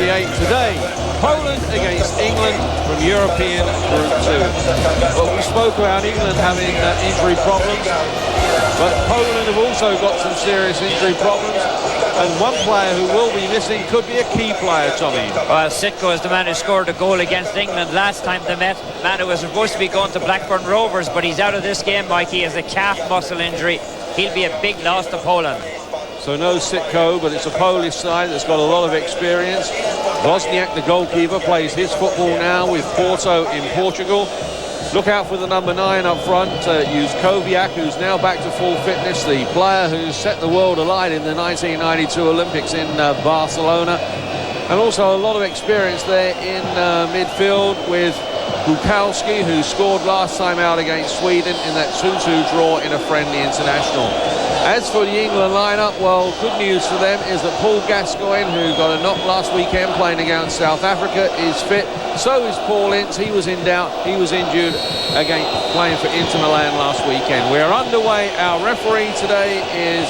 1988. Today, Poland against England from European Group 2. Well, we spoke about England having injury problems, but Poland have also got some serious injury problems. And one player who will be missing could be a key player, Tommy. Well, Sitko is the man who scored a goal against England last time they met. Man who was supposed to be going to Blackburn Rovers, but he's out of this game, Mike. He has a calf muscle injury. He'll be a big loss to Poland. So no Sitko, but it's a Polish side that's got a lot of experience. Wozniak, the goalkeeper, plays his football now with Porto in Portugal. Look out for the number 9 up front, Juskowiak, who's now back to full fitness, the player who set the world alight in the 1992 Olympics in Barcelona. And also a lot of experience there in midfield with Bukowski, who scored last time out against Sweden in that 2-2 draw in a friendly international. As for the England lineup, well, good news for them is that Paul Gascoigne, who got a knock last weekend playing against South Africa, is fit. So is Paul Ince. He was in doubt. He was injured again playing for Inter Milan last weekend. We're underway. Our referee today is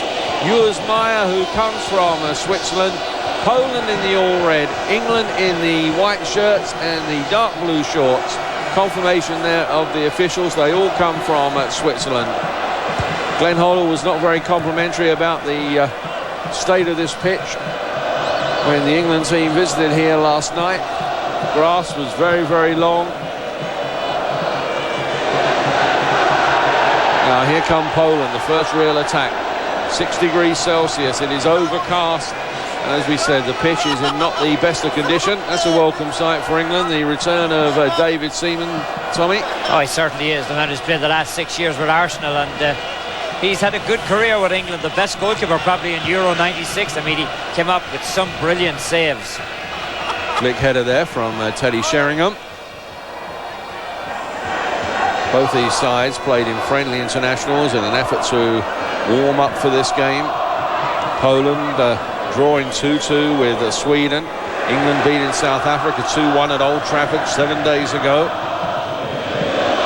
Urs Meyer, who comes from Switzerland. Poland in the all-red, England in the white shirts and the dark blue shorts. Confirmation there of the officials. They all come from Switzerland. Glenn Hoddle was not very complimentary about the state of this pitch when the England team visited here last night. Grass was very, very long. Now here come Poland, the first real attack. 6 degrees Celsius, it is overcast. And as we said, the pitch is in not the best of condition. That's a welcome sight for England. The return of David Seaman, Tommy. Oh, he certainly is. The man who's played the last 6 years with Arsenal, and he's had a good career with England. The best goalkeeper probably in Euro 96. I mean, he came up with some brilliant saves. Flick header there from Teddy Sheringham. Both these sides played in friendly internationals in an effort to warm up for this game. Poland drawing 2-2 with Sweden. England beating South Africa 2-1 at Old Trafford 7 days ago.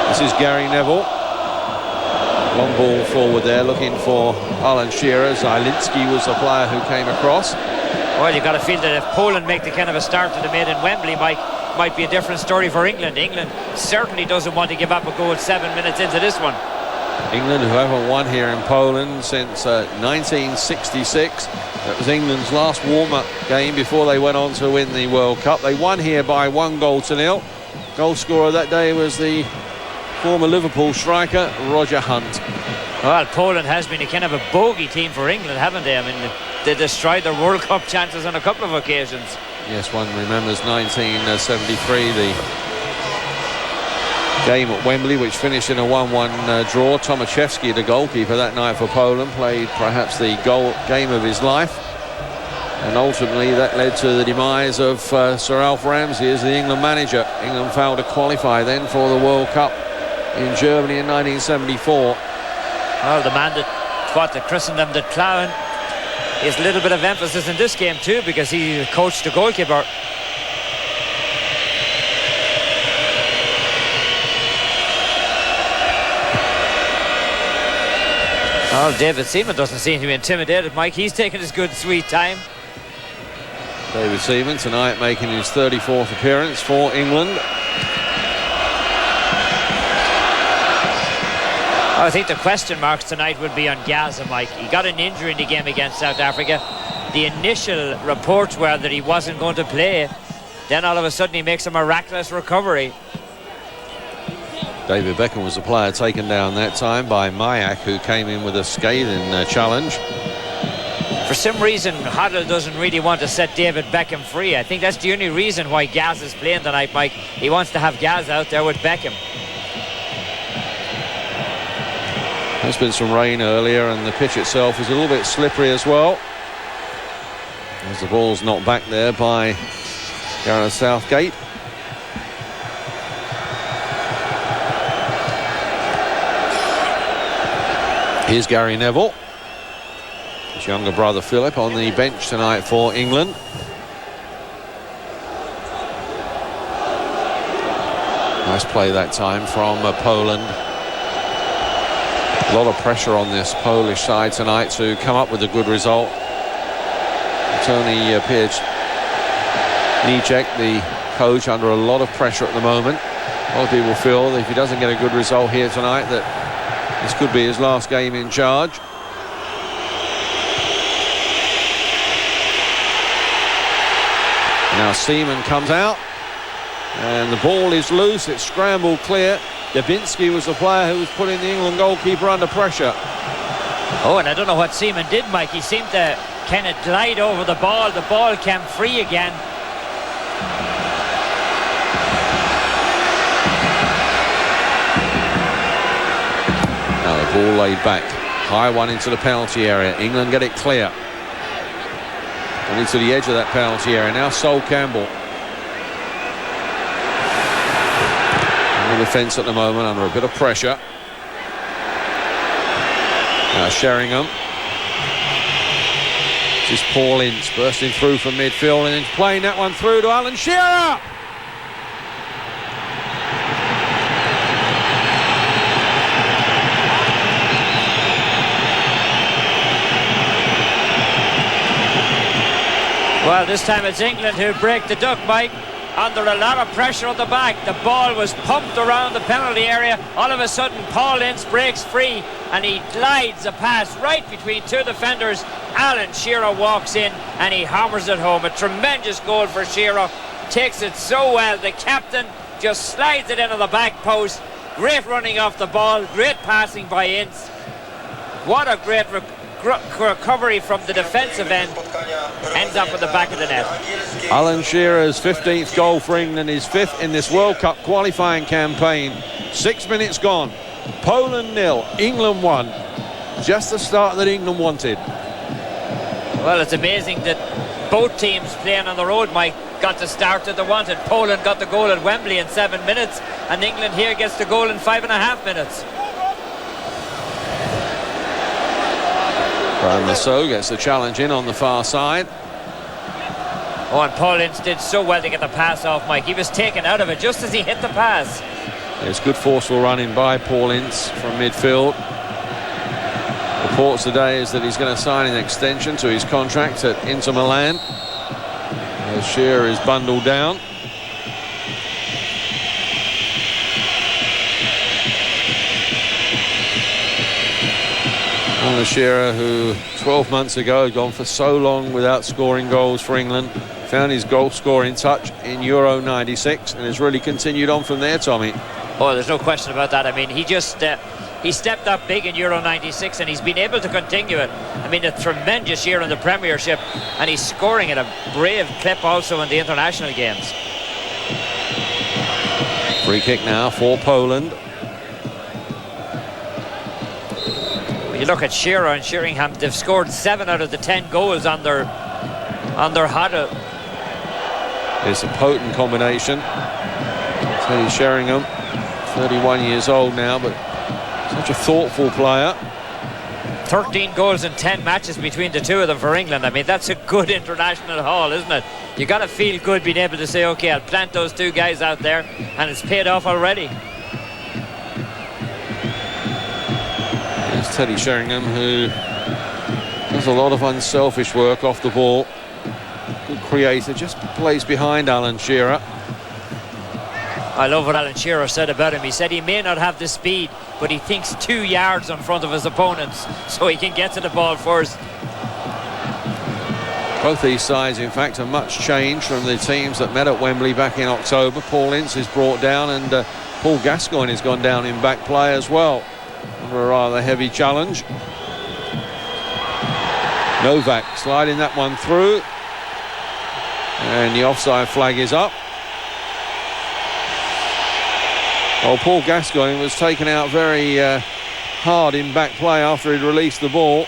This is Gary Neville. Long ball forward there, looking for Alan Shearer. Zielinski was the player who came across. Well, you've got to feel that if Poland make the kind of a start that they made in Wembley, might be a different story for England. England certainly doesn't want to give up a goal 7 minutes into this one. England, who haven't won here in Poland since 1966. That was England's last warm-up game before they went on to win the World Cup. They won here by 1-0. Goal scorer that day was the former Liverpool striker Roger Hunt. Well, Poland has been a kind of a bogey team for England, haven't they? I mean, they destroyed their World Cup chances on a couple of occasions. Yes, one remembers 1973, the game at Wembley, which finished in a 1-1 draw. Tomaszewski, the goalkeeper that night for Poland, played perhaps the game of his life. And ultimately that led to the demise of Sir Alf Ramsey as the England manager. England failed to qualify then for the World Cup in Germany in 1974. Well, the man that christened them the Clown is a little bit of emphasis in this game too, because he coached the goalkeeper. Well, David Seaman doesn't seem to be intimidated, Mike. He's taking his good, sweet time. David Seaman tonight making his 34th appearance for England. I think the question marks tonight would be on Gaza, Mike. He got an injury in the game against South Africa. The initial reports were that he wasn't going to play. Then all of a sudden he makes a miraculous recovery. David Beckham was the player taken down that time by Mayak, who came in with a scathing challenge. For some reason, Hoddle doesn't really want to set David Beckham free. I think that's the only reason why Gaz is playing tonight, Mike. He wants to have Gaz out there with Beckham. There's been some rain earlier and the pitch itself is a little bit slippery as well, as the ball's knocked back there by Gareth Southgate. Here's Gary Neville, his younger brother Philip, on the bench tonight for England. Nice play that time from Poland. A lot of pressure on this Polish side tonight to come up with a good result. It only appeared Nicek, the coach, under a lot of pressure at the moment. A lot of people feel that if he doesn't get a good result here tonight, that this could be his last game in charge. Now Seaman comes out, and the ball is loose. It's scrambled clear. Dubinsky was the player who was putting the England goalkeeper under pressure. Oh, and I don't know what Seaman did, Mike. He seemed to kind of glide over the ball. The ball came free again. Now the ball laid back. High one into the penalty area. England get it clear. Only to the edge of that penalty area. Now Sol Campbell. On the defence at the moment, under a bit of pressure. Now Sheringham. This is Paul Ince bursting through from midfield and then playing that one through to Alan Shearer. Well, this time it's England who break the duck, Mike. Under a lot of pressure on the back. The ball was pumped around the penalty area. All of a sudden, Paul Ince breaks free and he glides a pass right between two defenders. Alan Shearer walks in and he hammers it home. A tremendous goal for Shearer. Takes it so well. The captain just slides it into the back post. Great running off the ball. Great passing by Ince. What a great recovery from the defensive end. Ends up at the back of the net. Alan Shearer's 15th goal for England, his 5th in this World Cup qualifying campaign. 6 minutes gone. Poland 0, England 1. Just the start that England wanted. Well, it's amazing that both teams playing on the road, Mike, got the start that they wanted. Poland got the goal at Wembley in 7 minutes, and England here gets the goal in 5.5 minutes. Brian Lasso gets the challenge in on the far side. Oh, and Paul Ince did so well to get the pass off, Mike. He was taken out of it just as he hit the pass. There's good forceful running by Paul Ince from midfield. Reports today is that he's going to sign an extension to his contract at Inter Milan. As Shearer is bundled down. Alan Shearer, who 12 months ago had gone for so long without scoring goals for England, found his goal scoring touch in Euro 96 and has really continued on from there, Tommy. Oh, there's no question about that. I mean, he just he stepped up big in Euro 96 and he's been able to continue it. I mean, a tremendous year in the Premiership, and he's scoring at a brave clip also in the international games. Free kick now for Poland. When you look at Shearer and Sheringham, they've scored 7 out of the 10 goals on their huddle. It's a potent combination. Teddy Sheringham, 31 years old now, but such a thoughtful player. 13 goals in 10 matches between the two of them for England. I mean, that's a good international haul, isn't it? You got to feel good being able to say, okay, I'll plant those two guys out there, and it's paid off already. There's Teddy Sheringham, who does a lot of unselfish work off the ball. Good creator, just plays behind Alan Shearer. I love what Alan Shearer said about him. He said he may not have the speed, but he thinks 2 yards in front of his opponents so he can get to the ball first. Both these sides, in fact, are much changed from the teams that met at Wembley back in October. Paul Ince is brought down, and Paul Gascoigne has gone down in back play as well, under a rather heavy challenge. Novak sliding that one through, and the offside flag is up. Well, Paul Gascoigne was taken out very hard in back play after he'd released the ball.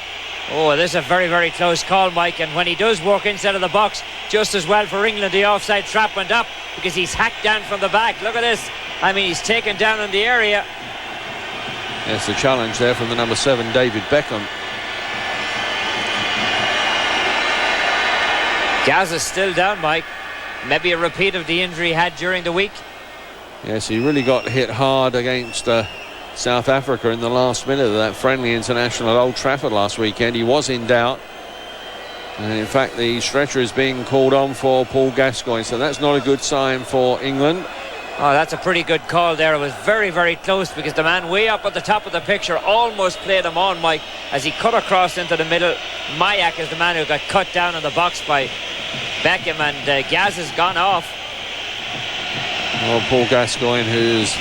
Oh, this is a very, very close call, Mike, and when he does walk inside of the box, just as well for England, the offside trap went up because he's hacked down from the back. Look at this. I mean, he's taken down in the area. Yes, the challenge there from the number 7, David Beckham. Gaza's still down, Mike. Maybe a repeat of the injury he had during the week. Yes, he really got hit hard against South Africa in the last minute of that friendly international at Old Trafford last weekend. He was in doubt. And in fact, the stretcher is being called on for Paul Gascoigne, so that's not a good sign for England. Oh, that's a pretty good call there. It was very, very close because the man way up at the top of the picture almost played him on, Mike, as he cut across into the middle. Mayak is the man who got cut down in the box by Beckham, and Gaz has gone off. Well, Paul Gascoigne, whose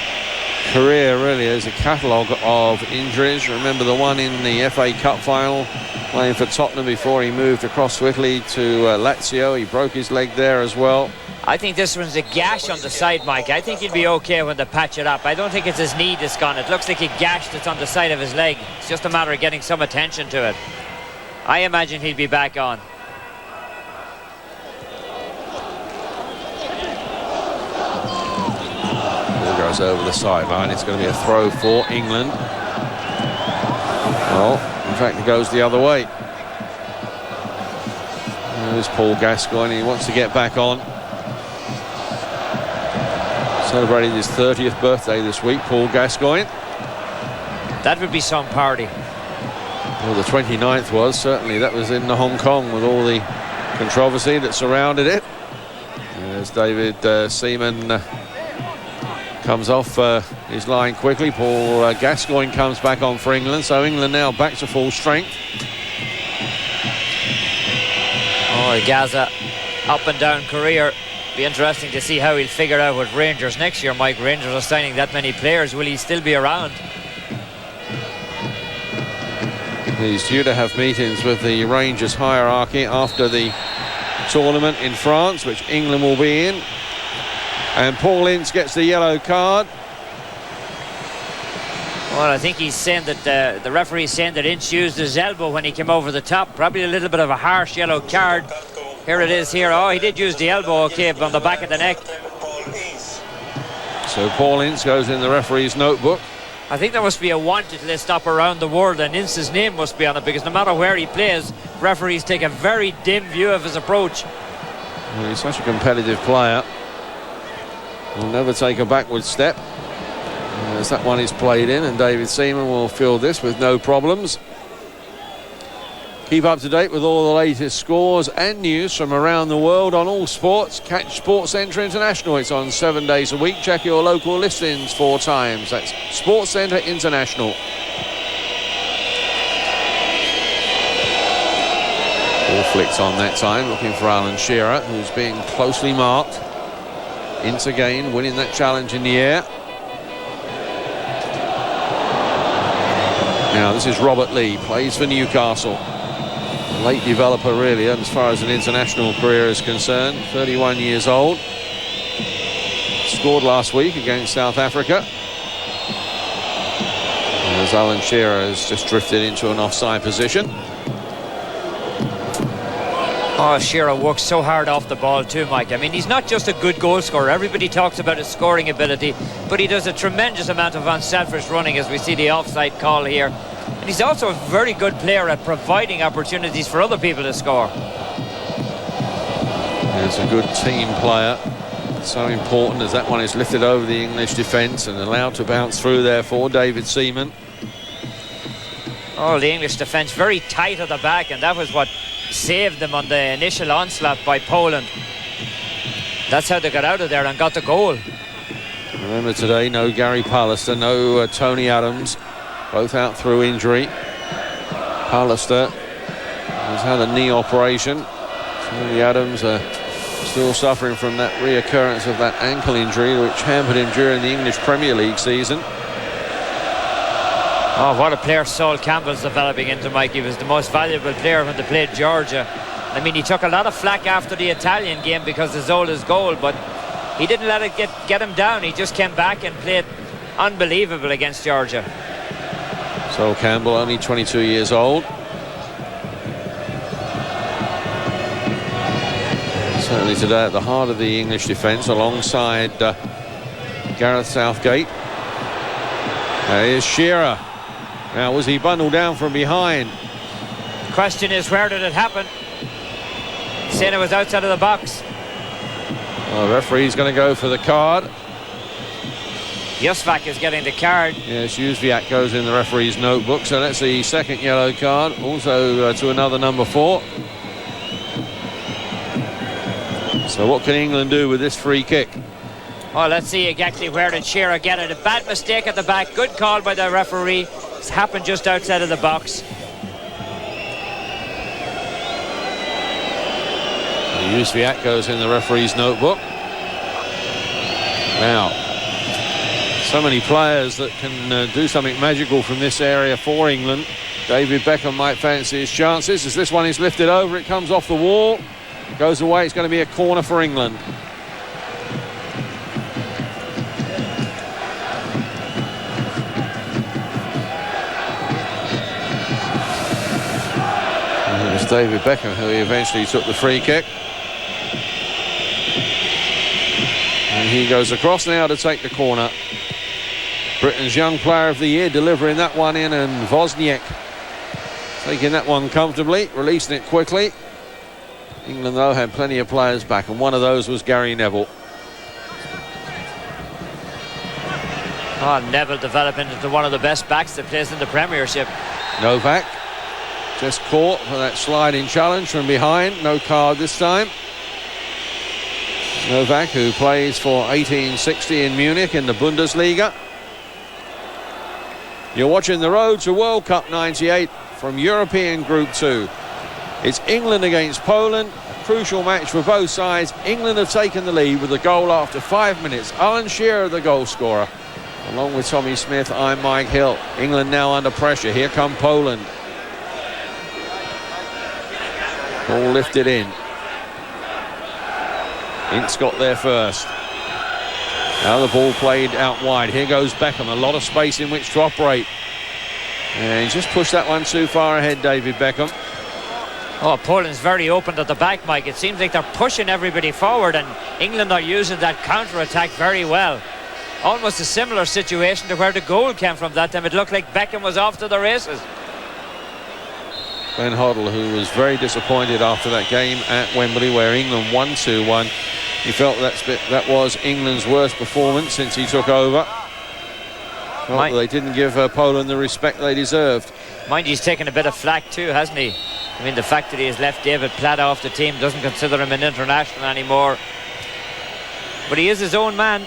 career really is a catalogue of injuries. Remember the one in the FA Cup final, playing for Tottenham before he moved across to Italy to Lazio. He broke his leg there as well. I think this one's a gash on the side, Mike. I think he'll be okay when they patch it up. I don't think it's his knee that's gone. It looks like a gash that's on the side of his leg. It's just a matter of getting some attention to it. I imagine he'll be back on. Ball goes over the sideline. It's going to be a throw for England. Well, in fact, it goes the other way. There's Paul Gascoigne. He wants to get back on. Celebrating his 30th birthday this week, Paul Gascoigne. That would be some party. Well, the 29th was, certainly. That was in Hong Kong with all the controversy that surrounded it. As David Seaman comes off his line quickly, Paul Gascoigne comes back on for England, so England now back to full strength. Oh, Gaza, up and down career. Be interesting to see how he'll figure out with Rangers next year, Mike. Rangers are signing that many players. Will he still be around? He's due to have meetings with the Rangers hierarchy after the tournament in France, which England will be in. And Paul Ince gets the yellow card. Well, I think he's saying that the referee's saying that Ince used his elbow when he came over the top. Probably a little bit of a harsh yellow card. Here it is here. Oh, he did use the elbow, okay, on the back of the neck. So Paul Ince goes in the referee's notebook. I think there must be a wanted list up around the world, and Ince's name must be on it, because no matter where he plays, referees take a very dim view of his approach. Well, he's such a competitive player. He'll never take a backward step. As that one is played in, and David Seaman will field this with no problems. Keep up to date with all the latest scores and news from around the world on all sports. Catch Sports Centre International. It's on 7 days a week. Check your local listings 4 times. That's Sports Centre International. Ball flicks on that time, looking for Alan Shearer, who's being closely marked. Ince again, winning that challenge in the air. Now this is Robert Lee, plays for Newcastle. Late developer really as far as an international career is concerned. 31 years old. Scored last week against South Africa. As Alan Shearer has just drifted into an offside position. Oh, Shearer works so hard off the ball too, Mike. I mean, he's not just a good goal scorer. Everybody talks about his scoring ability, but he does a tremendous amount of unselfish running, as we see the offside call here. And he's also a very good player at providing opportunities for other people to score. He's a good team player. So important as that one is lifted over the English defence and allowed to bounce through there for David Seaman. Oh, the English defence very tight at the back, and that was what saved them on the initial onslaught by Poland. That's how they got out of there and got the goal. Remember today, no Gary Pallister, no Tony Adams. Both out through injury. Pallister has had a knee operation. Tony Adams still suffering from that reoccurrence of that ankle injury, which hampered him during the English Premier League season. Oh, what a player Sol Campbell's developing into, Mike. He was the most valuable player when they played Georgia. I mean, he took a lot of flack after the Italian game because of Zola's goal, but he didn't let it get him down. He just came back and played unbelievable against Georgia. Sol Campbell, only 22 years old. Certainly today at the heart of the English defence, alongside Gareth Southgate. Here's Shearer. Now, was he bundled down from behind? The question is, where did it happen? Saying it was outside of the box. Well, the referee's going to go for the card. Jusvac is getting the card. Yes, Jusvac goes in the referee's notebook, so that's the second yellow card. Also to another number 4. So what can England do with this free kick? Oh, let's see exactly where did Shearer get it. A bad mistake at the back. Good call by the referee. It's happened just outside of the box. The use Viat goes in the referee's notebook. Now, so many players that can do something magical from this area for England. David Beckham might fancy his chances as this one is lifted over. It comes off the wall. It goes away. It's going to be a corner for England. And it was David Beckham who eventually took the free kick. And he goes across now to take the corner. Britain's Young Player of the Year delivering that one in, and Wozniak taking that one comfortably, releasing it quickly. England, though, had plenty of players back, and one of those was Gary Neville. Oh, Neville developing into one of the best backs that plays in the Premiership. Novak just caught for that sliding challenge from behind. No card this time. Novak, who plays for 1860 in Munich in the Bundesliga. You're watching the road to World Cup 98 from European Group 2. It's England against Poland, a crucial match for both sides. England have taken the lead with a goal after 5 minutes. Alan Shearer, the goal scorer. Along with Tommy Smith, I'm Mike Hill. England now under pressure. Here come Poland. Ball lifted in. Ince got there first. Now the ball played out wide. Here goes Beckham. A lot of space in which to operate. And just pushed that one too far ahead, David Beckham. Oh, Poland's very open at the back, Mike. It seems like they're pushing everybody forward, and England are using that counter-attack very well. Almost a similar situation to where the goal came from that time. It looked like Beckham was off to the races. Ben Hoddle, who was very disappointed after that game at Wembley where England won 2-1. He felt that was England's worst performance since he took over. Felt that they didn't give Poland the respect they deserved. Mind you, he's taken a bit of flack too, hasn't he? I mean, the fact that he has left David Platt off the team, doesn't consider him an international anymore. But he is his own man.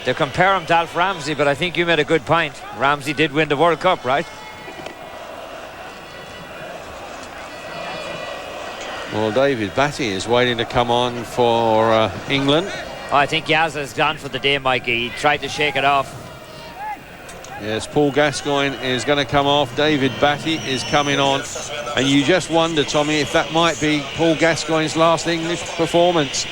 They compare him to Alf Ramsey, but I think you made a good point. Ramsey did win the World Cup, right? Well, David Batty is waiting to come on for England. Oh, I think Yazza has gone for the day, Mikey. He tried to shake it off. Yes, Paul Gascoigne is going to come off. David Batty is coming on. And you just wonder, Tommy, if that might be Paul Gascoigne's last English performance.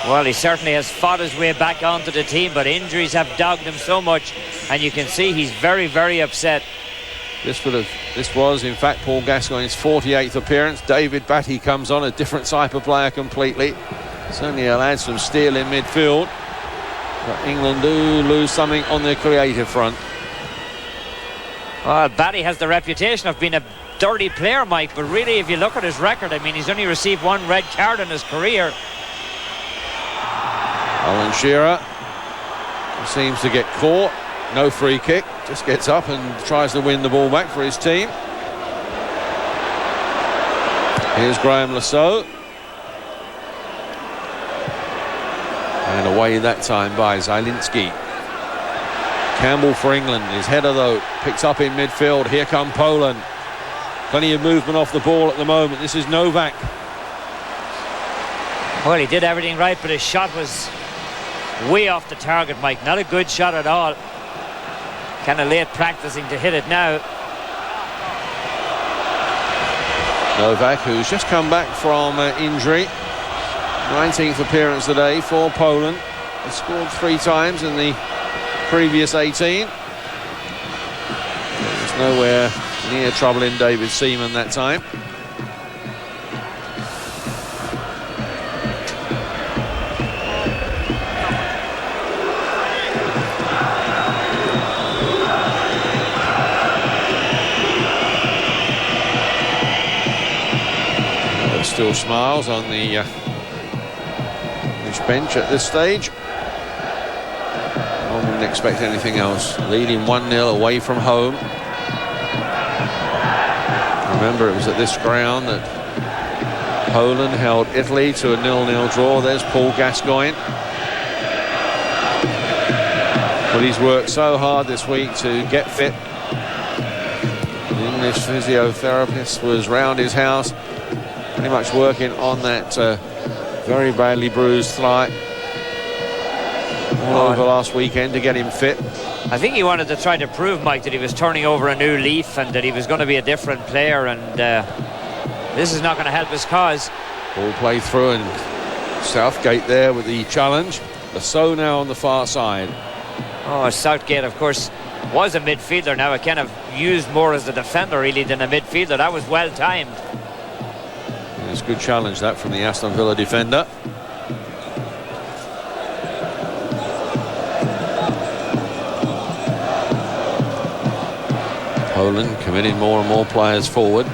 Well, he certainly has fought his way back onto the team, but injuries have dogged him so much, and you can see he's very, very upset. This was, in fact, Paul Gascoigne's 48th appearance. David Batty comes on, a different type of player completely. Certainly he'll add some steel in midfield. But England do lose something on the creative front. Well, Batty has the reputation of being a dirty player, Mike, but really, if you look at his record, I mean, he's only received one red card in his career. Alan Shearer seems to get caught. No free kick. Just gets up and tries to win the ball back for his team. Here's Graham Lasso. And away that time by Zielinski. Campbell for England. His header, though, picked up in midfield. Here come Poland. Plenty of movement off the ball at the moment. This is Novak. Well, he did everything right, but his shot was way off the target, Mike. Not a good shot at all. Kind of late practicing to hit it now. Novak, who's just come back from injury. 19th appearance today for Poland. He scored 3 times in the previous 18. There's nowhere near troubling David Seaman that time. Still smiles on the bench at this stage. I wouldn't expect anything else. Leading 1-0 away from home. Remember, it was at this ground that Poland held Italy to a 0-0 draw. There's Paul Gascoigne. But he's worked so hard this week to get fit. The English physiotherapist was round his house, pretty much working on that very badly bruised thigh all over last weekend to get him fit. I think he wanted to try to prove, Mike, that he was turning over a new leaf and that he was going to be a different player, and this is not going to help his cause. Ball played through, and Southgate there with the challenge. So now on the far side. Oh, Southgate, of course, was a midfielder. Now kind of used more as a defender, really, than a midfielder. That was well timed. It's a good challenge, that, from the Aston Villa defender. Poland committing more and more players forward.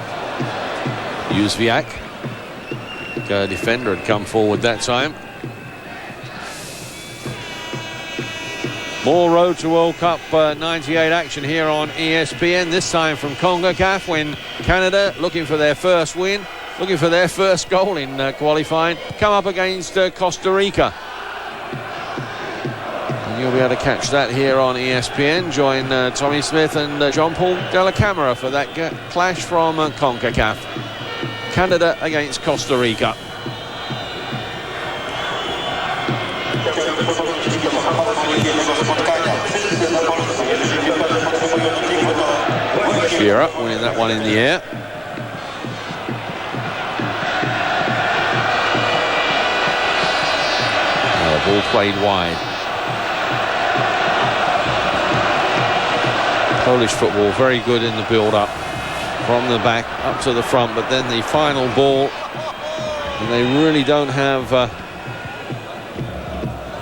Jóźwiak, defender, had come forward that time. More Road to World Cup 98 action here on ESPN, this time from CONCACAF, when Canada, looking for their first win, looking for their first goal in qualifying, come up against Costa Rica. And you'll be able to catch that here on ESPN. Join Tommy Smith and John-Paul Della Camera for that clash from CONCACAF. Canada against Costa Rica. Shearer winning that one in the air. Ball played wide. Polish football very good in the build-up, from the back up to the front, but then the final ball, and they really don't have a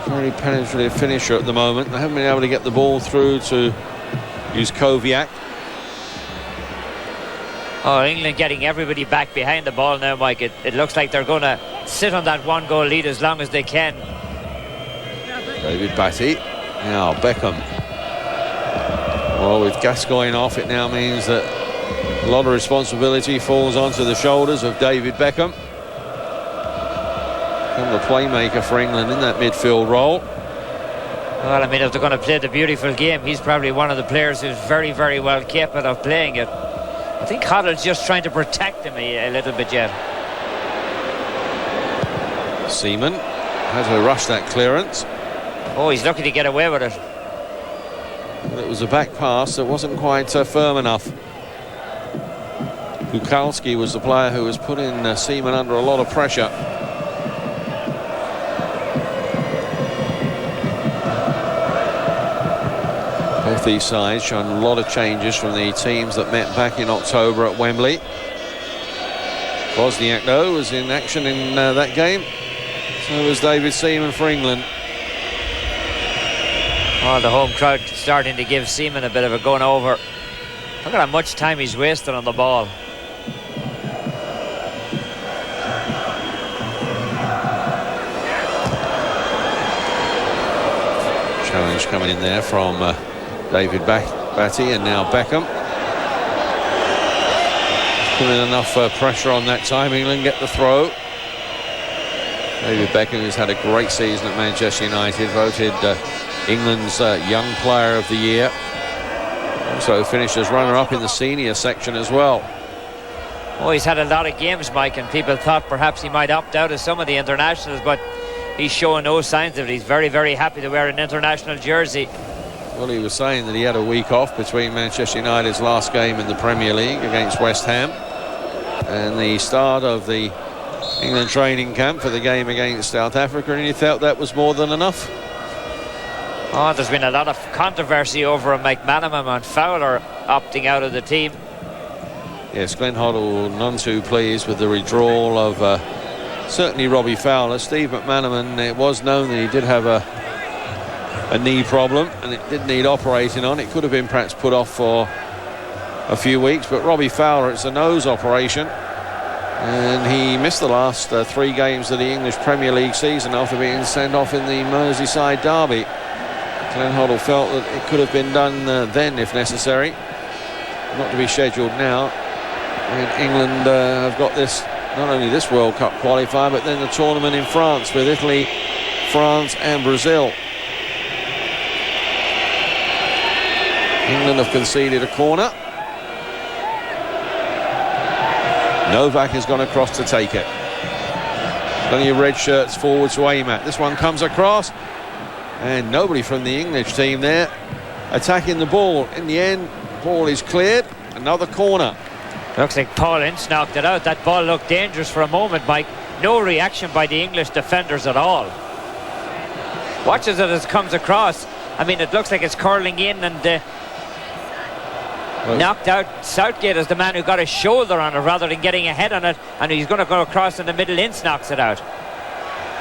very penetrative finisher at the moment. They haven't been able to get the ball through to Jóźwiak. Oh, England getting everybody back behind the ball now, Mike. It looks like they're going to sit on that one-goal lead as long as they can. David Batty. Now Beckham. Well, with Gascoigne off, it now means that a lot of responsibility falls onto the shoulders of David Beckham. And the playmaker for England in that midfield role. Well, I mean, if they're going to play the beautiful game, he's probably one of the players who's very, very well capable of playing it. I think Hoddle's just trying to protect him a little bit yet. Seaman had to rush that clearance. Oh, he's lucky to get away with it. It was a back pass that wasn't quite firm enough. Kukalski was the player who was putting Seaman under a lot of pressure. Both these sides showing a lot of changes from the teams that met back in October at Wembley. Wozniak, though, was in action in that game. So was David Seaman for England. Oh, the home crowd starting to give Seaman a bit of a going over. Look at how much time he's wasted on the ball. Challenge coming in there from David Batty, and now Beckham. Putting enough pressure on that time. England get the throw. David Beckham, who's had a great season at Manchester United, voted England's Young Player of the Year. Also finished as runner-up in the senior section as well. Oh, he's had a lot of games, Mike, and people thought perhaps he might opt out of some of the internationals, but he's showing no signs of it. He's very, very happy to wear an international jersey. Well, he was saying that he had a week off between Manchester United's last game in the Premier League against West Ham and the start of the England training camp for the game against South Africa, and he felt that was more than enough. Oh, there's been a lot of controversy over a McManaman and Fowler opting out of the team. Yes, Glenn Hoddle none too pleased with the withdrawal of certainly Robbie Fowler. Steve McManaman, it was known that he did have a knee problem and it did need operating on. It could have been perhaps put off for a few weeks, but Robbie Fowler, it's a nose operation, and he missed the last 3 games of the English Premier League season after being sent off in the Merseyside derby. Glenn Hoddle felt that it could have been done then if necessary, not to be scheduled now. And England have got this not only this World Cup qualifier, but then the tournament in France with Italy, France and Brazil. England have conceded a corner. Novak has gone across to take it. Plenty of red shirts forward to aim at. This one comes across, and nobody from the English team there attacking the ball. In the end, ball is cleared. Another corner. Looks like Paul Ince knocked it out. That ball looked dangerous for a moment, Mike. No reaction by the English defenders at all. Watch as it comes across. I mean, it looks like it's curling in, and knocked out. Southgate is the man who got his shoulder on it rather than getting a head on it, and he's going to go across in the middle. Ince knocks it out.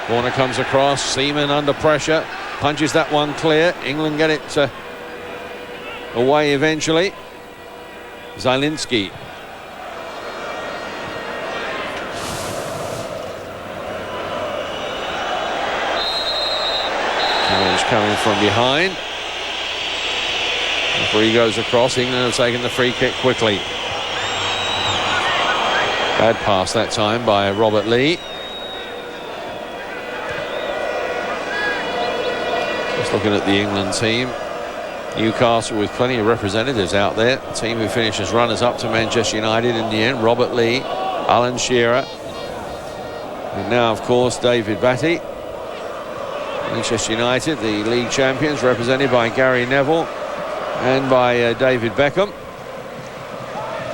Corner comes across. Seaman under pressure. Punches that one clear. England get it away eventually. Zielinski. Coming from behind. Referee goes across. England have taken the free kick quickly. Bad pass that time by Robert Lee. Just looking at the England team. Newcastle with plenty of representatives out there. The team who finished as runners-up to Manchester United in the end. Robert Lee, Alan Shearer. And now, of course, David Batty. Manchester United, the league champions, represented by Gary Neville and by David Beckham.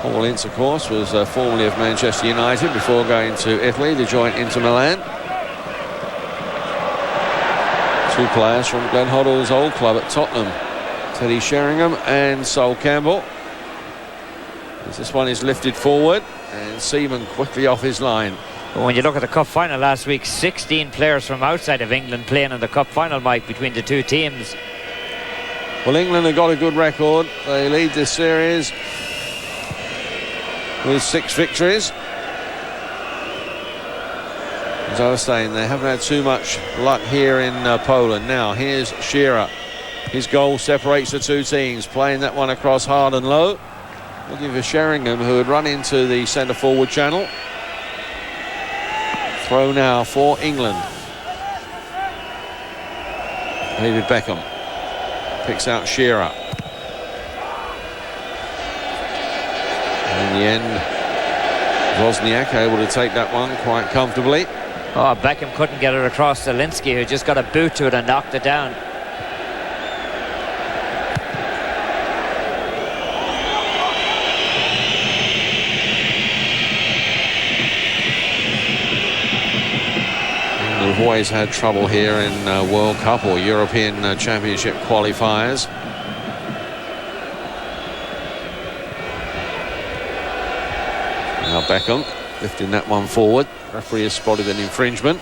Paul Ince, of course, was formerly of Manchester United before going to Italy to join Inter Milan. Two players from Glenn Hoddle's old club at Tottenham, Teddy Sheringham and Sol Campbell. As this one is lifted forward, and Seaman quickly off his line. When you look at the cup final last week, 16 players from outside of England playing in the cup final, Mike, between the two teams. Well, England have got a good record. They lead this series with 6 victories. As I was saying, they haven't had too much luck here in Poland. Now, here's Shearer. His goal separates the two teams, playing that one across hard and low. Looking for Sheringham, who had run into the centre-forward channel. Throw now for England. David Beckham picks out Shearer. And in the end, Wozniak able to take that one quite comfortably. Oh, Beckham couldn't get it across Zielinski, who just got a boot to it and knocked it down. We've always had trouble here in World Cup or European Championship qualifiers. Now Beckham lifting that one forward. Referee has spotted an infringement.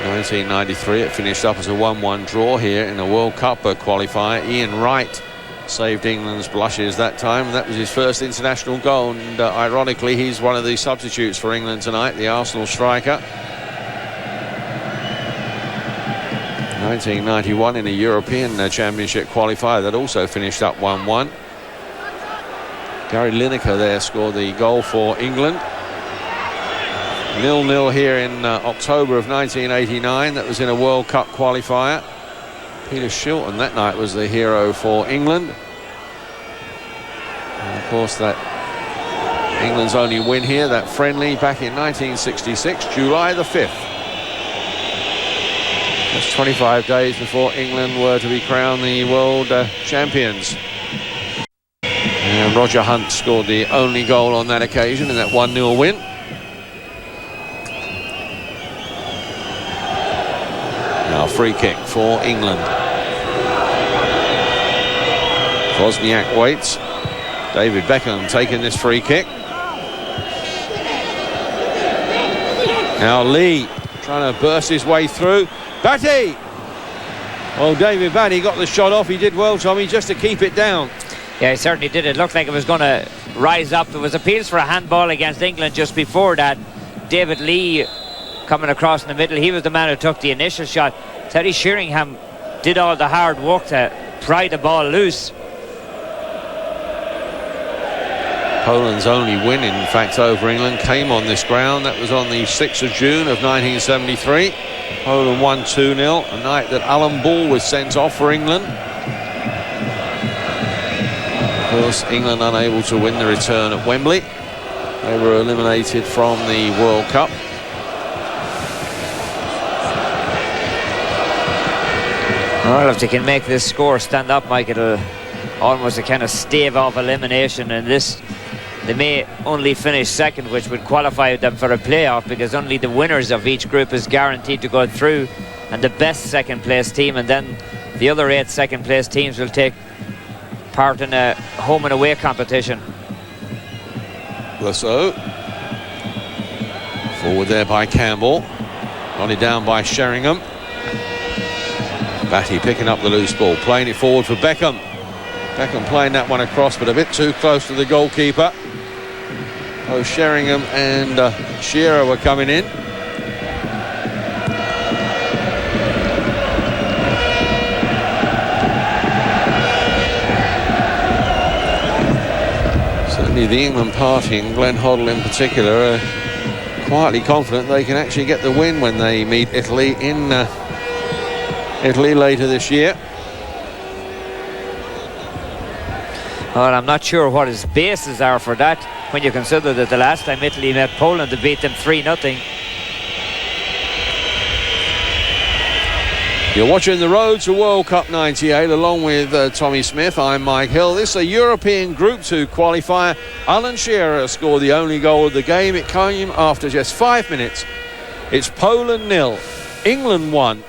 1993, it finished up as a 1-1 draw here in a World Cup qualifier. Ian Wright saved England's blushes that time, and that was his first international goal, and ironically he's one of the substitutes for England tonight, the Arsenal striker. 1991 in a European Championship qualifier that also finished up 1-1. Gary Lineker there scored the goal for England. 0-0 here in October of 1989. That was in a World Cup qualifier. Peter Shilton that night was the hero for England. And of course, that England's only win here, that friendly back in 1966, July the 5th. Just 25 days before England were to be crowned the world champions. And Roger Hunt scored the only goal on that occasion in that 1-0 win. Now free kick for England. Wozniak waits. David Beckham taking this free kick. Now Lee trying to burst his way through. Batty! Well, David Batty got the shot off. He did well, Tommy, just to keep it down. Yeah, he certainly did. It looked like it was going to rise up. There was appeals for a handball against England just before that. David Lee coming across in the middle. He was the man who took the initial shot. Teddy Sheringham did all the hard work to pry the ball loose. Poland's only win, in fact, over England came on this ground. That was on the 6th of June of 1973. Poland won 2-0, a night that Alan Ball was sent off for England. Of course, England unable to win the return at Wembley. They were eliminated from the World Cup. Well, if they can make this score stand up, Mike, it'll almost a kind of stave off elimination. And this, they may only finish second, which would qualify them for a playoff, because only the winners of each group is guaranteed to go through, and the best second place team, and then the other 8 second place teams will take part in a home and away competition. Lasso. Forward there by Campbell. On it down by Sheringham. Batty picking up the loose ball, playing it forward for Beckham. Beckham playing that one across, but a bit too close to the goalkeeper. Both Sheringham and Shearer were coming in. Certainly the England party, and Glenn Hoddle in particular, are quietly confident they can actually get the win when they meet Italy in Italy later this year. Well, I'm not sure what his bases are for that, when you consider that the last time Italy met Poland to beat them 3-0. You're watching the road to World Cup 98 along with Tommy Smith. I'm Mike Hill. This is a European Group 2 qualifier. Alan Shearer scored the only goal of the game. It came after just 5 minutes. It's Poland 0, England 1.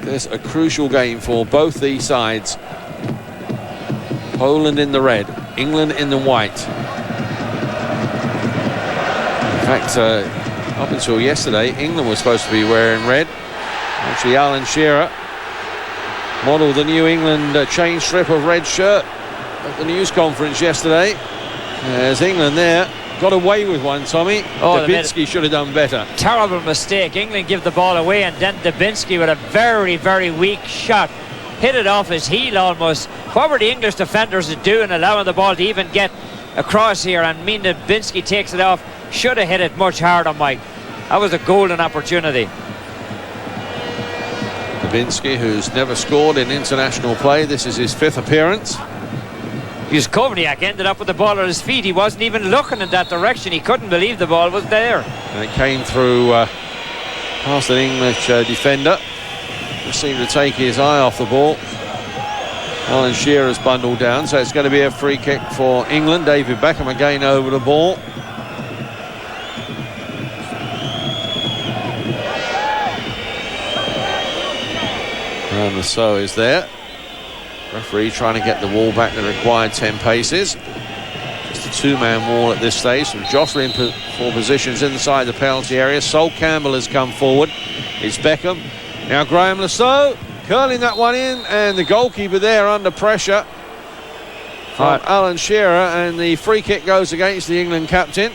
There's a crucial game for both these sides. Poland in the red, England in the white. In fact, up until yesterday, England was supposed to be wearing red. Actually, Alan Shearer modelled the New England chain strip of red shirt at the news conference yesterday. There's England there. Got away with one, Tommy. Dubinsky should have done better. Terrible mistake. England give the ball away, and then Dubinsky with a very, very weak shot. Hit it off his heel almost. What were the English defenders doing, allowing the ball to even get across here? And Dubinsky takes it off. Should have hit it much harder, Mike. That was a golden opportunity. Dubinsky, who's never scored in international play. This is his 5th appearance. Kovniak ended up with the ball at his feet. He wasn't even looking in that direction. He couldn't believe the ball was there. And it came through past an English defender. He seemed to take his eye off the ball. Alan Shearer's bundled down, so it's going to be a free kick for England. David Beckham again over the ball. And the so is there. Referee trying to get the wall back the required 10 paces. Just a 2-man wall at this stage. Some jostling for positions inside the penalty area. Sol Campbell has come forward. It's Beckham. Now Graham Lasso curling that one in, and the goalkeeper there under pressure from Alan Shearer, and the free kick goes against the England captain.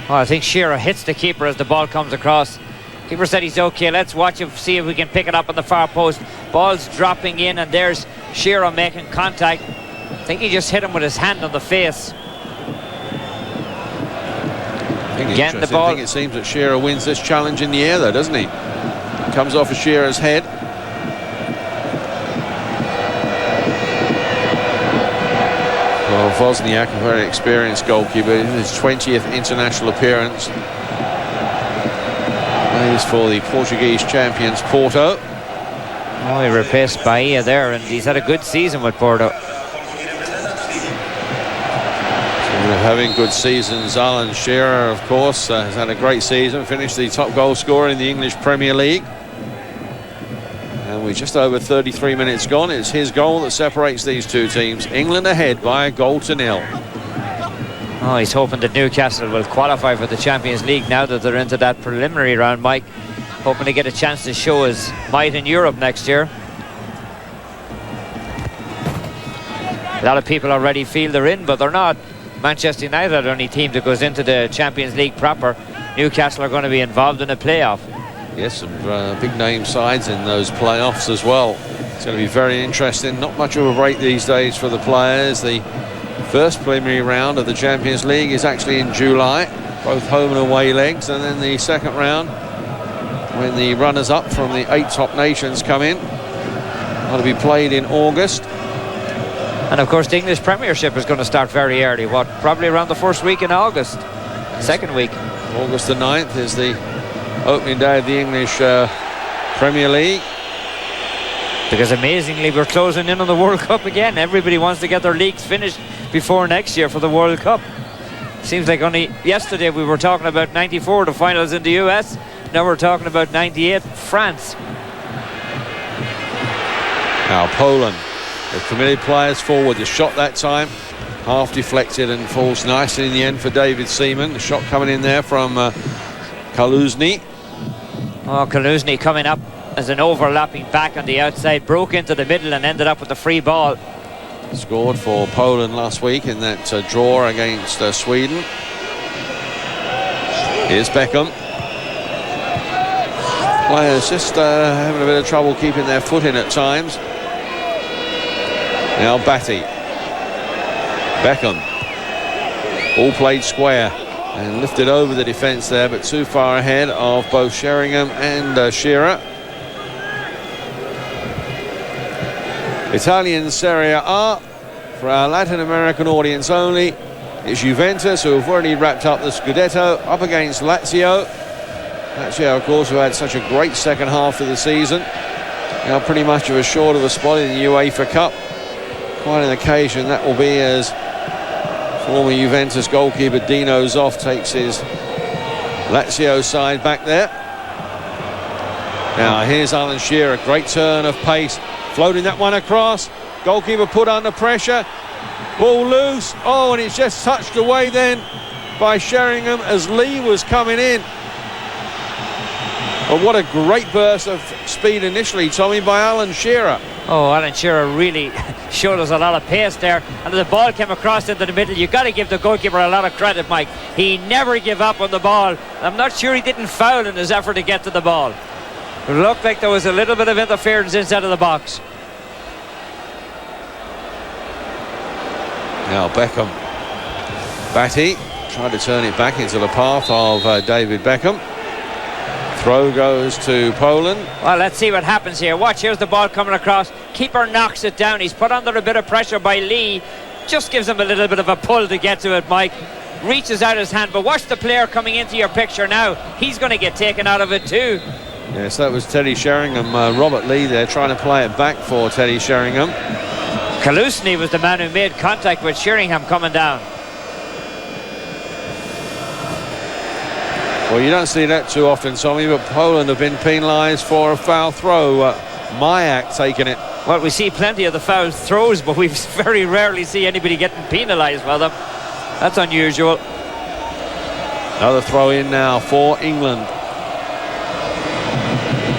Oh, I think Shearer hits the keeper as the ball comes across. Keeper said he's okay. Let's watch him, see if we can pick it up on the far post. Ball's dropping in, and there's Shearer making contact. I think he just hit him with his hand on the face. Again, the ball. I think it seems that Shearer wins this challenge in the air, though, doesn't he? Comes off of Shearer's head. Well, Wozniak, a very experienced goalkeeper, in his 20th international appearance. Plays for the Portuguese champions Porto. Oh, he replaced Bahia there, and he's had a good season with Porto. Having good seasons, Alan Shearer, of course, has had a great season, finished the top goal scorer in the English Premier League. And we're just over 33 minutes gone. It's his goal that separates these two teams. England ahead by 1-0. Oh, he's hoping that Newcastle will qualify for the Champions League now that they're into that preliminary round, Mike. Hoping to get a chance to show his might in Europe next year. A lot of people already feel they're in, but they're not. Manchester United are the only team that goes into the Champions League proper. Newcastle are going to be involved in a playoff. Yes, some big name sides in those playoffs as well. It's going to be very interesting. Not much of a break these days for the players. The First preliminary round of the Champions League is actually in July, both home and away legs, and then the second round, when the runners-up from the 8 top nations come in, will be played in August. And of course the English Premiership is going to start very early, probably around the first week in August, second week. August the 9th is the opening day of the English Premier League. Because amazingly we're closing in on the World Cup again. Everybody wants to get their leagues finished before next year for the World Cup. Seems like only yesterday we were talking about 94, the finals in the US. Now we're talking about 98, France. Now Poland, they've committed players forward. The shot that time, half deflected and falls nicely in the end for David Seaman. The shot coming in there from Kaluzny. Oh, Kaluzny coming up as an overlapping back on the outside, broke into the middle and ended up with the free ball. Scored for Poland last week in that draw against Sweden. Here's Beckham. Players just having a bit of trouble keeping their foot in at times. Now Batty. Beckham. All played square and lifted over the defence there, but too far ahead of both Sheringham and Shearer. Italian Serie A, for our Latin American audience only, it's Juventus, who have already wrapped up the Scudetto, up against Lazio. Lazio, of course, who had such a great second half of the season. Now pretty much of a short of a spot in the UEFA Cup. Quite an occasion that will be, as former Juventus goalkeeper Dino Zoff takes his Lazio side back there. Now here's Alan Shearer, great turn of pace, floating that one across. Goalkeeper put under pressure. Ball loose. Oh, and it's just touched away then by Sheringham as Lee was coming in. But what a great burst of speed initially, Tommy, by Alan Shearer. Oh, Alan Shearer really showed us a lot of pace there. And the ball came across into the middle. You've got to give the goalkeeper a lot of credit, Mike. He never gave up on the ball. I'm not sure he didn't foul in his effort to get to the ball. It looked like there was a little bit of interference inside of the box. Now Beckham. Batty tried to turn it back into the path of David Beckham. Throw goes to Poland. Well, let's see what happens here. Watch, here's the ball coming across. Keeper knocks it down. He's put under a bit of pressure by Lee. Just gives him a little bit of a pull to get to it, Mike. Reaches out his hand, but watch the player coming into your picture now. He's going to get taken out of it too. Yes, that was Teddy Sheringham. Robert Lee there trying to play it back for Teddy Sheringham. Kaluzny was the man who made contact with Sheringham coming down. Well, you don't see that too often, Tommy, but Poland have been penalised for a foul throw. Mayak taking it. Well, we see plenty of the foul throws, but we very rarely see anybody getting penalised for them. That's unusual. Another throw in now for England.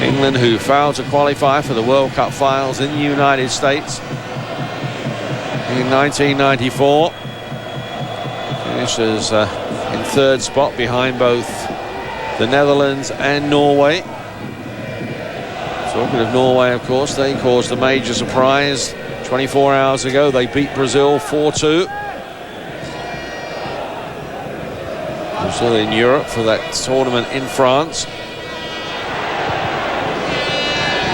England, who failed to qualify for the World Cup finals in the United States in 1994. Finishes in third spot behind both the Netherlands and Norway. Talking of Norway, of course, they caused a major surprise 24 hours ago. They beat Brazil 4-2. Brazil in Europe for that tournament in France.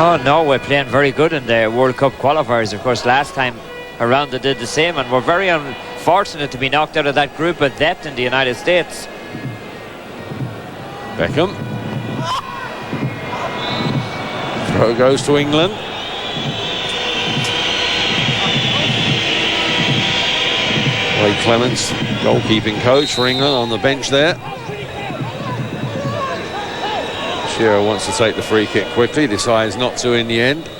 Oh, Norway playing very good in their World Cup qualifiers. Of course, last time around they did the same, and were very unfortunate to be knocked out of that group of death in the United States. Beckham. Throw goes to England. Ray Clements, goalkeeping coach for England, on the bench there. Shearer wants to take the free kick quickly, decides not to in the end.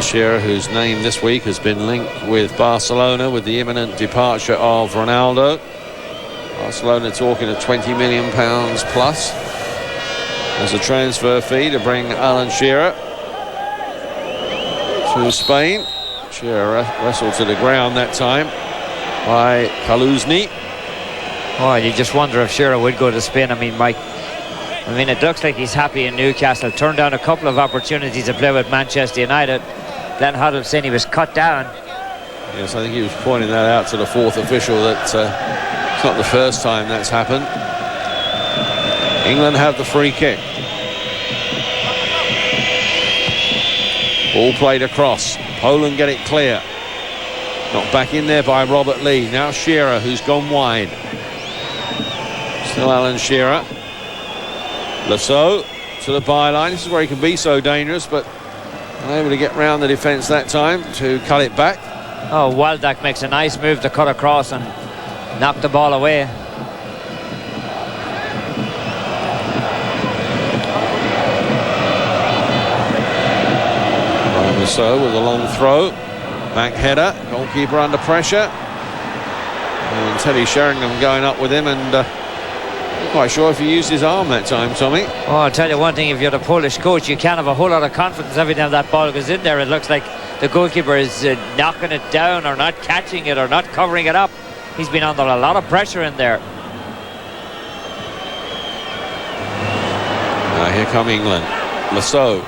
Shearer, whose name this week has been linked with Barcelona with the imminent departure of Ronaldo. Barcelona talking of £20 million plus as a transfer fee to bring Alan Shearer to Spain. Shearer wrestled to the ground that time by Kaluzny. Oh, you just wonder if Shearer would go to Spain. I mean, Mike, it looks like he's happy in Newcastle. Turned down a couple of opportunities to play with Manchester United. Glenn Hoddle saying he was cut down. Yes, I think he was pointing that out to the fourth official, that it's not the first time that's happened. England have the free kick. Ball played across. Poland get it clear. Knocked back in there by Robert Lee. Now Shearer, who's gone wide. Still Alan Shearer. Lasso to the byline. This is where he can be so dangerous, but unable to get round the defence that time to cut it back. Oh, Waldock makes a nice move to cut across and knock the ball away. So with a long throw, back header, goalkeeper under pressure, and Teddy Sheringham going up with him, and not quite sure if he used his arm that time, Tommy. Oh, I'll tell you one thing, if you're the Polish coach, you can't have a whole lot of confidence every time that ball goes in there. It looks like the goalkeeper is knocking it down or not catching it or not covering it up. He's been under a lot of pressure in there. Now here come England. Lasso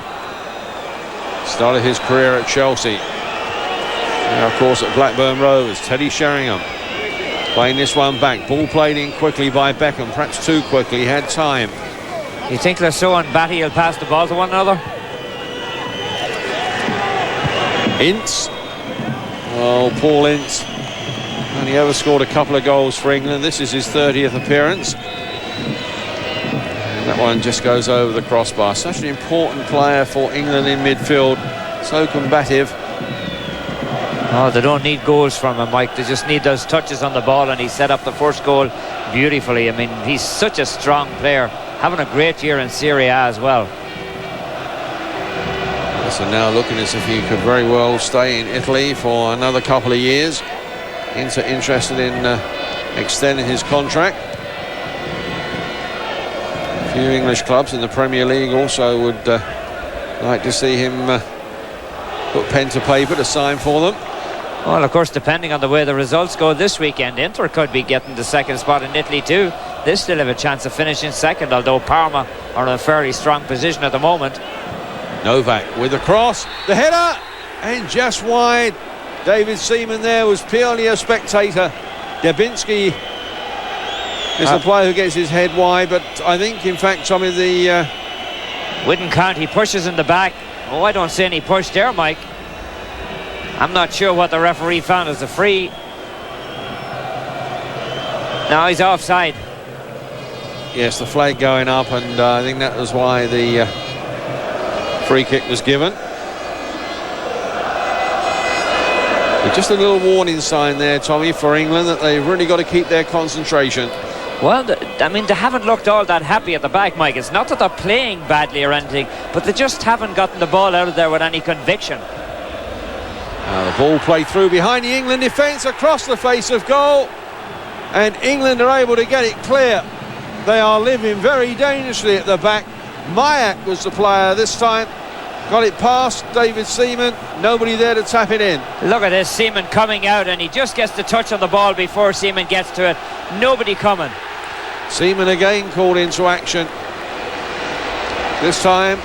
started his career at Chelsea. Now, of course, at Blackburn Rovers. Teddy Sheringham playing this one back. Ball played in quickly by Beckham, perhaps too quickly. He had time. You think Lasso and Batty will pass the ball to one another? Ince. Oh, Paul Ince. Only ever scored a couple of goals for England. This is his 30th appearance. And that one just goes over the crossbar. Such an important player for England in midfield. So combative. Oh, they don't need goals from him, Mike. They just need those touches on the ball, and he set up the first goal beautifully. I mean, he's such a strong player. Having a great year in Serie A as well. So now looking as if he could very well stay in Italy for another couple of years. Inter interested in extending his contract. A few English clubs in the Premier League also would like to see him put pen to paper to sign for them. Well, of course, depending on the way the results go this weekend, Inter could be getting the second spot in Italy too. They still have a chance of finishing second, although Parma are in a fairly strong position at the moment. Novak with the cross, the header, and just wide. David Seaman there was purely a spectator. Debinski is the player who gets his head wide, but I think, in fact, Tommy, the wouldn't count. He pushes in the back. Oh, I don't see any push there, Mike. I'm not sure what the referee found as a free. No, he's offside. Yes, the flag going up, and I think that was why the free kick was given. But just a little warning sign there, Tommy, for England, that they've really got to keep their concentration. Well, I mean, they haven't looked all that happy at the back, Mike. It's not that they're playing badly or anything, but they just haven't gotten the ball out of there with any conviction. Now the ball played through behind the England defence, across the face of goal, and England are able to get it clear. They are living very dangerously at the back. Mayak was the player this time. Got it past David Seaman. Nobody there to tap it in. Look at this, Seaman coming out, and he just gets the touch on the ball before Seaman gets to it. Nobody coming. Seaman again called into action. This time,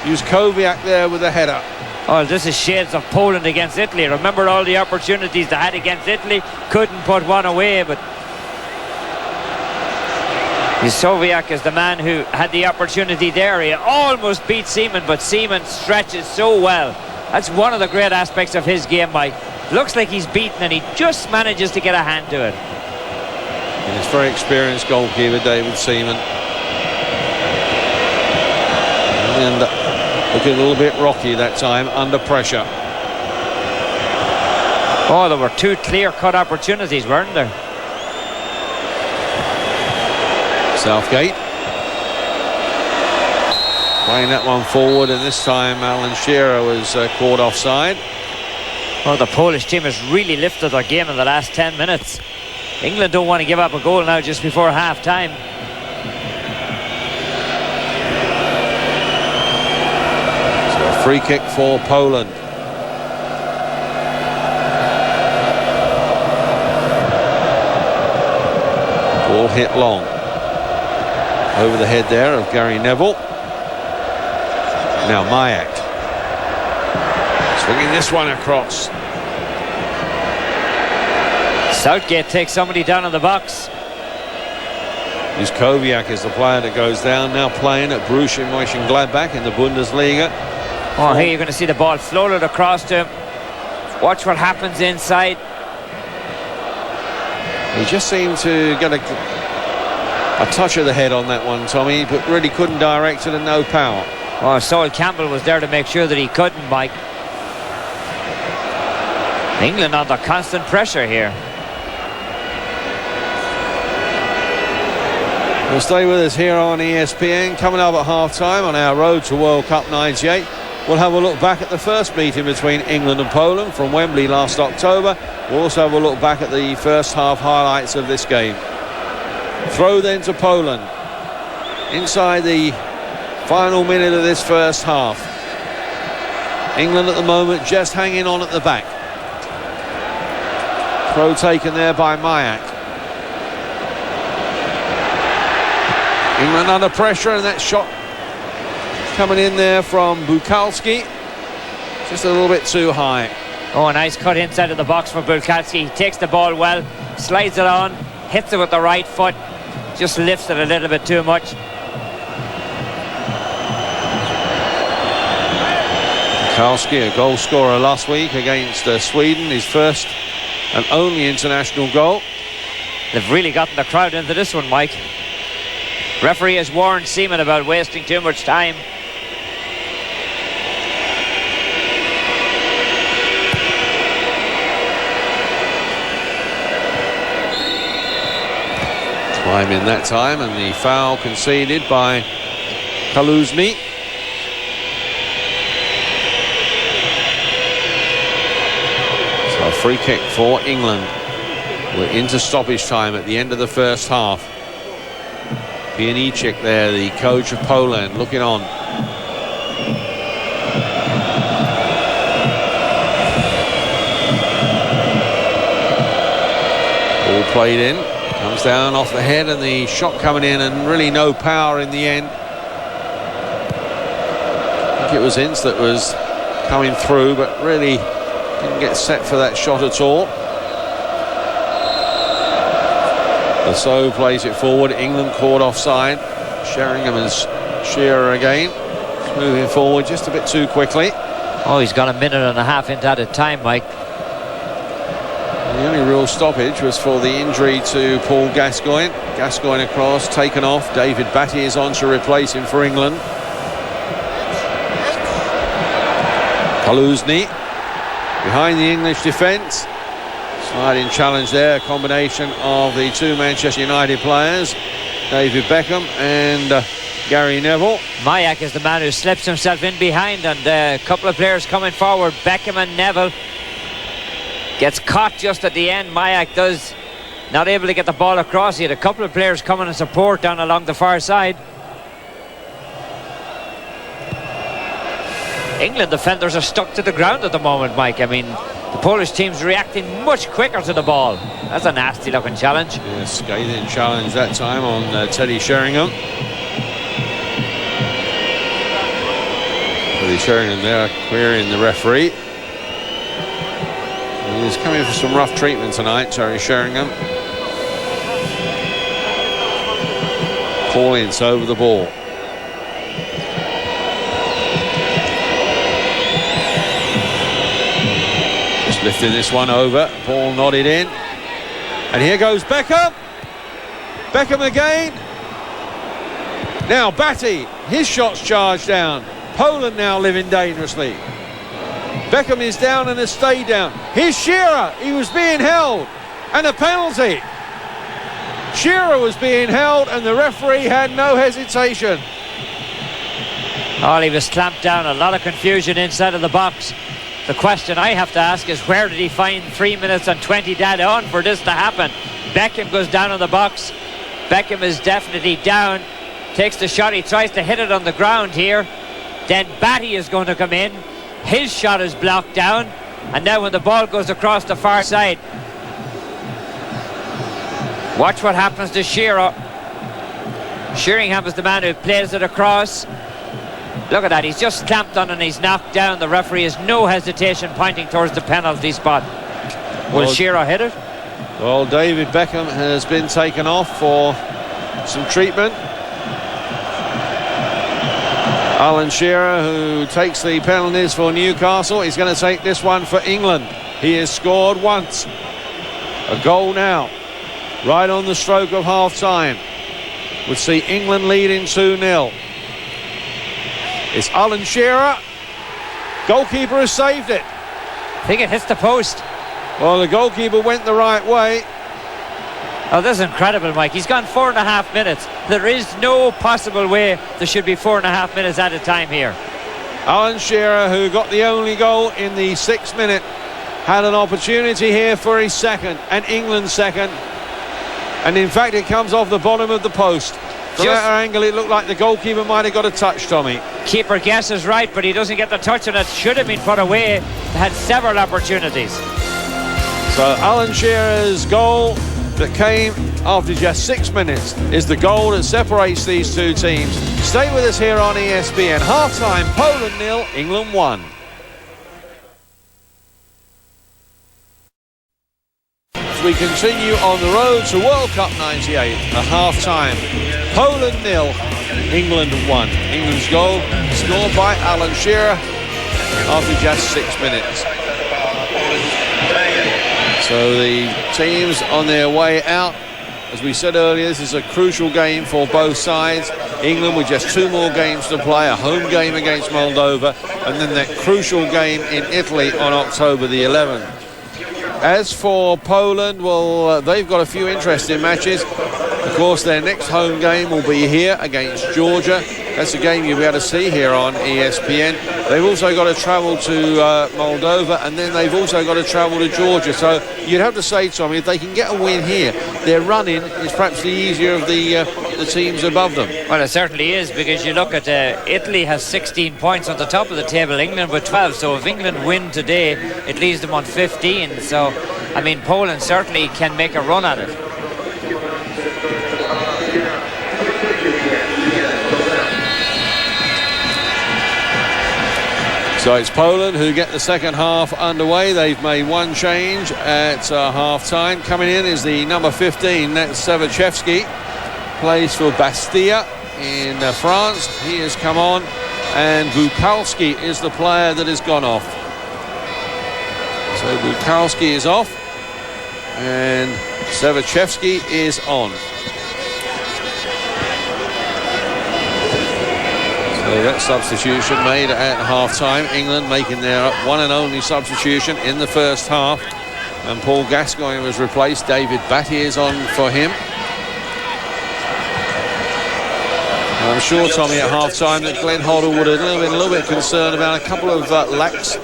Juskowiak there with a header. Oh, this is shades of Poland against Italy. Remember all the opportunities they had against Italy? Couldn't put one away, but Juskowiak is the man who had the opportunity there. He almost beat Seaman, but Seaman stretches so well. That's one of the great aspects of his game, Mike. Looks like he's beaten, and he just manages to get a hand to it. And his very experienced goalkeeper, David Seaman. And looking a little bit rocky that time, under pressure. Oh, there were two clear-cut opportunities, weren't there? Southgate playing that one forward, and this time Alan Shearer was caught offside. Oh, the Polish team has really lifted their game in the last 10 minutes. England don't want to give up a goal now just before half-time. So a free kick for Poland. Ball hit long. Over the head there of Gary Neville. Now Mayak. Swinging this one across. Southgate takes somebody down in the box. Koviak is the player that goes down, now playing at Borussia Mönchengladbach in the Bundesliga. Oh, here you're going to see the ball floated across to him. Watch what happens inside. He just seemed to get a touch of the head on that one, Tommy, but really couldn't direct it and no power. Oh, Sol Campbell was there to make sure that he couldn't, Mike. England under constant pressure here. We'll stay with us here on ESPN. Coming up at half-time on our road to World Cup 98. We'll have a look back at the first meeting between England and Poland from Wembley last October. We'll also have a look back at the first half highlights of this game. Throw then to Poland. Inside the final minute of this first half. England at the moment just hanging on at the back. Throw taken there by Mayak. England under pressure, and that shot coming in there from Bukalski. Just a little bit too high. Oh, a nice cut inside of the box for Bukalski. He takes the ball well, slides it on, hits it with the right foot, just lifts it a little bit too much. Bukalski, a goal scorer last week against Sweden, his first and only international goal. They've really gotten the crowd into this one, Mike. Referee has warned Seaman about wasting too much time. Time in that time, and the foul conceded by Kaluzny. So a free kick for England. We're into stoppage time at the end of the first half. Pjaniček there, the coach of Poland, looking on. Ball played in, comes down off the head, and the shot coming in, and really no power in the end. I think it was Ince that was coming through, but really didn't get set for that shot at all. So plays it forward. England caught offside. Sheringham and Shearer again. Moving forward just a bit too quickly. Oh, he's got a minute and a half into added time, Mike. The only real stoppage was for the injury to Paul Gascoigne. Gascoigne across, taken off. David Batty is on to replace him for England. Kaluzny behind the English defence. Sliding challenge there, a combination of the two Manchester United players, David Beckham and Gary Neville. Mayak is the man who slips himself in behind, and a couple of players coming forward, Beckham and Neville. Gets caught just at the end. Mayak does, not able to get the ball across. He had a couple of players coming in support down along the far side. England defenders are stuck to the ground at the moment, Mike. I mean, the Polish team's reacting much quicker to the ball. That's a nasty looking challenge. Yeah, scathing challenge that time on Teddy Sheringham. Teddy Sheringham there querying the referee. He's coming for some rough treatment tonight, Teddy Sheringham. Paul Ince over the ball. Lifting this one over, ball nodded in, and here goes Beckham. Beckham again. Now Batty, his shot's charged down. Poland now living dangerously. Beckham is down and has stayed down. Here's Shearer, he was being held, and a penalty. Shearer was being held, and the referee had no hesitation. Oh, he was clamped down, a lot of confusion inside of the box. The question I have to ask is, where did he find 3 minutes and 20 dead on for this to happen? Beckham goes down on the box. Beckham is definitely down. Takes the shot. He tries to hit it on the ground here. Then Batty is going to come in. His shot is blocked down. And now when the ball goes across the far side, watch what happens to Shearer. Sheringham is the man who plays it across. Look at that, he's just clamped on and he's knocked down. The referee has no hesitation pointing towards the penalty spot. Will Shearer hit it? Well, David Beckham has been taken off for some treatment. Alan Shearer, who takes the penalties for Newcastle, is going to take this one for England. He has scored once. A goal now, right on the stroke of half-time. Would see England leading 2-0. It's Alan Shearer. Goalkeeper has saved it. I think it hits the post. Well, the goalkeeper went the right way. Oh, this is incredible, Mike. He's gone 4.5 minutes. There is no possible way there should be 4.5 minutes at a time here. Alan Shearer, who got the only goal in the 6th minute, had an opportunity here for his second, and England's second. And in fact, it comes off the bottom of the post. From that angle, it looked like the goalkeeper might have got a touch, Tommy. Keeper guesses right, but he doesn't get the touch, and it should have been put away. Had several opportunities. So Alan Shearer's goal that came after just 6 minutes is the goal that separates these two teams. Stay with us here on ESPN. Half-time, Poland 0, England 1. As we continue on the road to World Cup 98, a half-time, Poland 0, England 1. England's goal scored by Alan Shearer after just 6 minutes. So the teams on their way out. As we said earlier, this is a crucial game for both sides. England with just 2 more games to play, a home game against Moldova, and then that crucial game in Italy on October the 11th. As for Poland, well, they've got a few interesting matches. Of course, their next home game will be here against Georgia. That's a game you'll be able to see here on ESPN. They've also got to travel to Moldova, and then they've also got to travel to Georgia. So you'd have to say, Tommy, if they can get a win here, their run-in is perhaps the easier of the teams above them. Well, it certainly is, because you look at Italy has 16 points on the top of the table, England with 12. So if England win today, it leaves them on 15. So, I mean, Poland certainly can make a run at it. So it's Poland who get the second half underway. They've made one change at half-time. Coming in is the number 15, that's Sevachevsky. Plays for Bastia in France. He has come on, and Bukalski is the player that has gone off. So Bukalski is off, and Sevachevsky is on. So that substitution made at half-time. England making their one and only substitution in the first half. And Paul Gascoigne was replaced. David Batty is on for him. And I'm sure, Tommy, at half-time that Glenn Hoddle would have been a little bit concerned about a couple of lax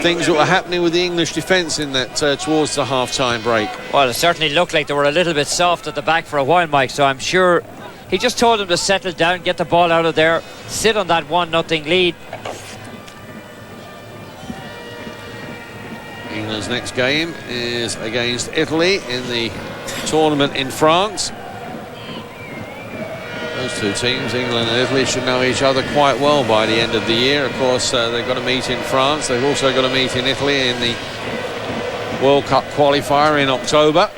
things that were happening with the English defence in that towards the half-time break. Well, it certainly looked like they were a little bit soft at the back for a while, Mike, so I'm sure he just told them to settle down, get the ball out of there, sit on that 1-0 lead. England's next game is against Italy in the tournament in France. Those two teams, England and Italy, should know each other quite well by the end of the year. Of course, they've got to meet in France. They've also got to meet in Italy in the World Cup qualifier in October.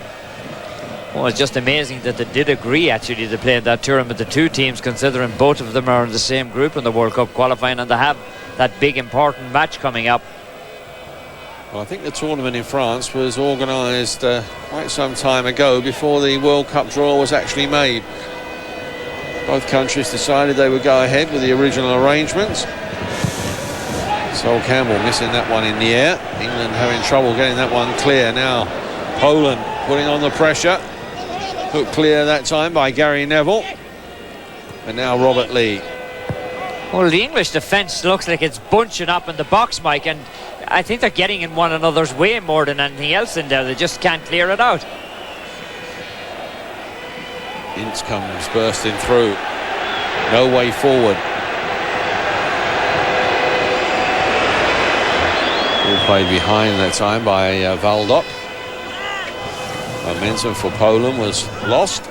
Well, it's just amazing that they did agree actually to play in that tournament, the two teams, considering both of them are in the same group in the World Cup qualifying, and they have that big important match coming up. Well, I think the tournament in France was organised quite some time ago, before the World Cup draw was actually made. Both countries decided they would go ahead with the original arrangements. Sol Campbell missing that one in the air. England having trouble getting that one clear. Now Poland putting on the pressure. Put clear that time by Gary Neville. And now Robert Lee. Well, the English defence looks like it's bunching up in the box, Mike, and I think they're getting in one another's way more than anything else in there. They just can't clear it out. Ince comes bursting through. No way forward. All played behind that time by Valdok. Momentum for Poland was lost.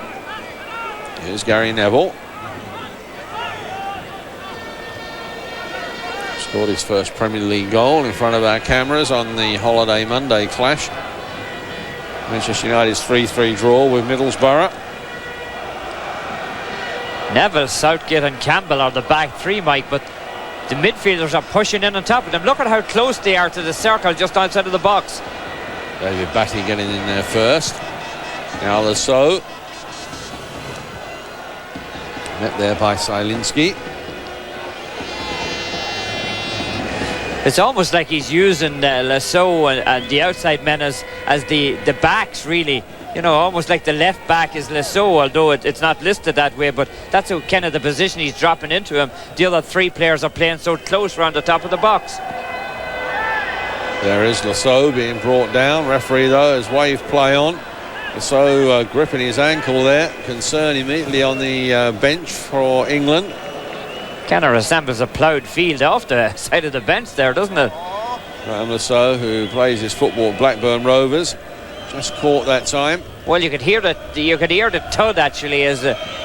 Here's Gary Neville. Scored his first Premier League goal in front of our cameras on the Holiday Monday clash. Manchester United's 3-3 draw with Middlesbrough. Neville, Southgate and Campbell are the back three, Mike, but the midfielders are pushing in on top of them. Look at how close they are to the circle just outside of the box. David Batty getting in there first. Now Lasso. Met there by Sielinski. It's almost like he's using Lasso and the outside men as the backs, really. You know, almost like the left back is Lasso, although it's not listed that way, but that's kind of the position he's dropping into him. The other three players are playing so close around the top of the box. There is Lasso being brought down. Referee, though, has waved play on. Lasso gripping his ankle there. Concern immediately on the bench for England. Kind of resembles a ploughed field off the side of the bench there, doesn't it? Graham Lasso, who plays his football at Blackburn Rovers, just caught that time. Well, you could hear the thud actually, as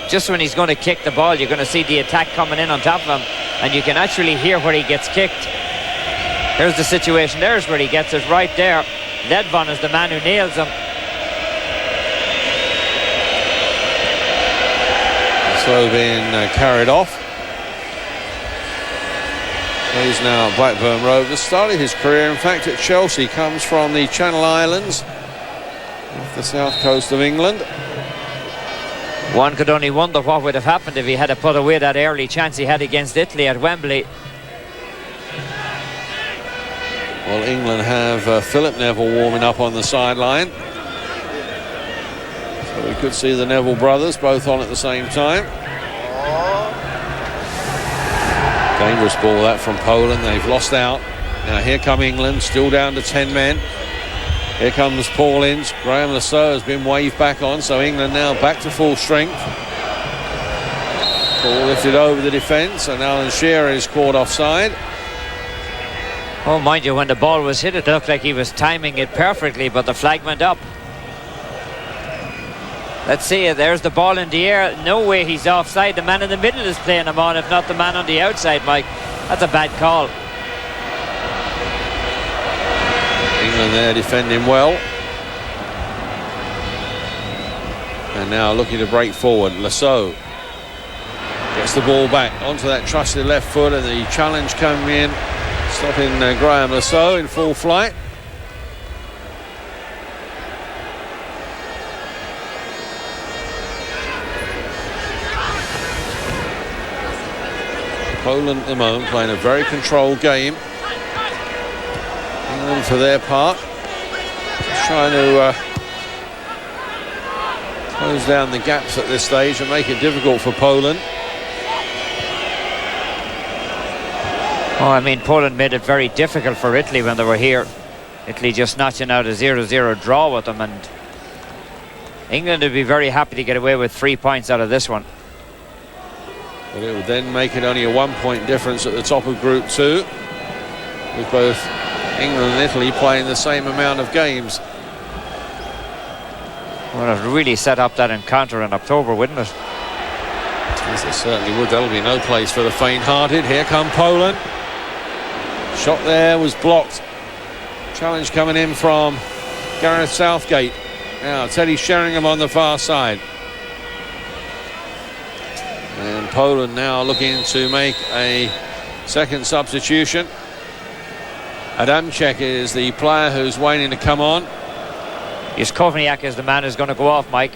just when he's going to kick the ball, you're going to see the attack coming in on top of him, and you can actually hear where he gets kicked. Here's the situation. There's where he gets it right there. Ledvon is the man who nails him. So being carried off. He's now at Blackburn Rovers. Started his career, in fact, at Chelsea. Comes from the Channel Islands, off the south coast of England. One could only wonder what would have happened if he had to put away that early chance he had against Italy at Wembley. Well, England have Philip Neville warming up on the sideline. So we could see the Neville brothers both on at the same time. Dangerous ball that from Poland. They've lost out. Now here come England, still down to 10 men. Here comes Paul Ince. Graham Lasso has been waved back on, so England now back to full strength. Ball lifted over the defence, and Alan Shearer is caught offside. Oh, mind you, when the ball was hit, it looked like he was timing it perfectly, but the flag went up. Let's see, there's the ball in the air. No way he's offside. The man in the middle is playing him on, if not the man on the outside, Mike. That's a bad call. England there defending well. And now looking to break forward. Lasso gets the ball back onto that trusted left foot, and the challenge coming in, stopping Graham Lasso in full flight. Poland at the moment playing a very controlled game. England for their part just trying to close down the gaps at this stage and make it difficult for Poland. Oh, I mean, Poland made it very difficult for Italy when they were here. Italy just notching out a 0-0 draw with them, and England would be very happy to get away with 3 points out of this one. But it would then make it only a 1 point difference at the top of Group 2, with both England and Italy playing the same amount of games. Well, it really set up that encounter in October, wouldn't it? Yes, it certainly would. There'll be no place for the faint-hearted. Here come Poland. Shot there was blocked. Challenge coming in from Gareth Southgate. Now Teddy Sheringham on the far side. And Poland now looking to make a second substitution. Adamczyk is the player who's waiting to come on. Juszkowiak is the man who's going to go off, Mike.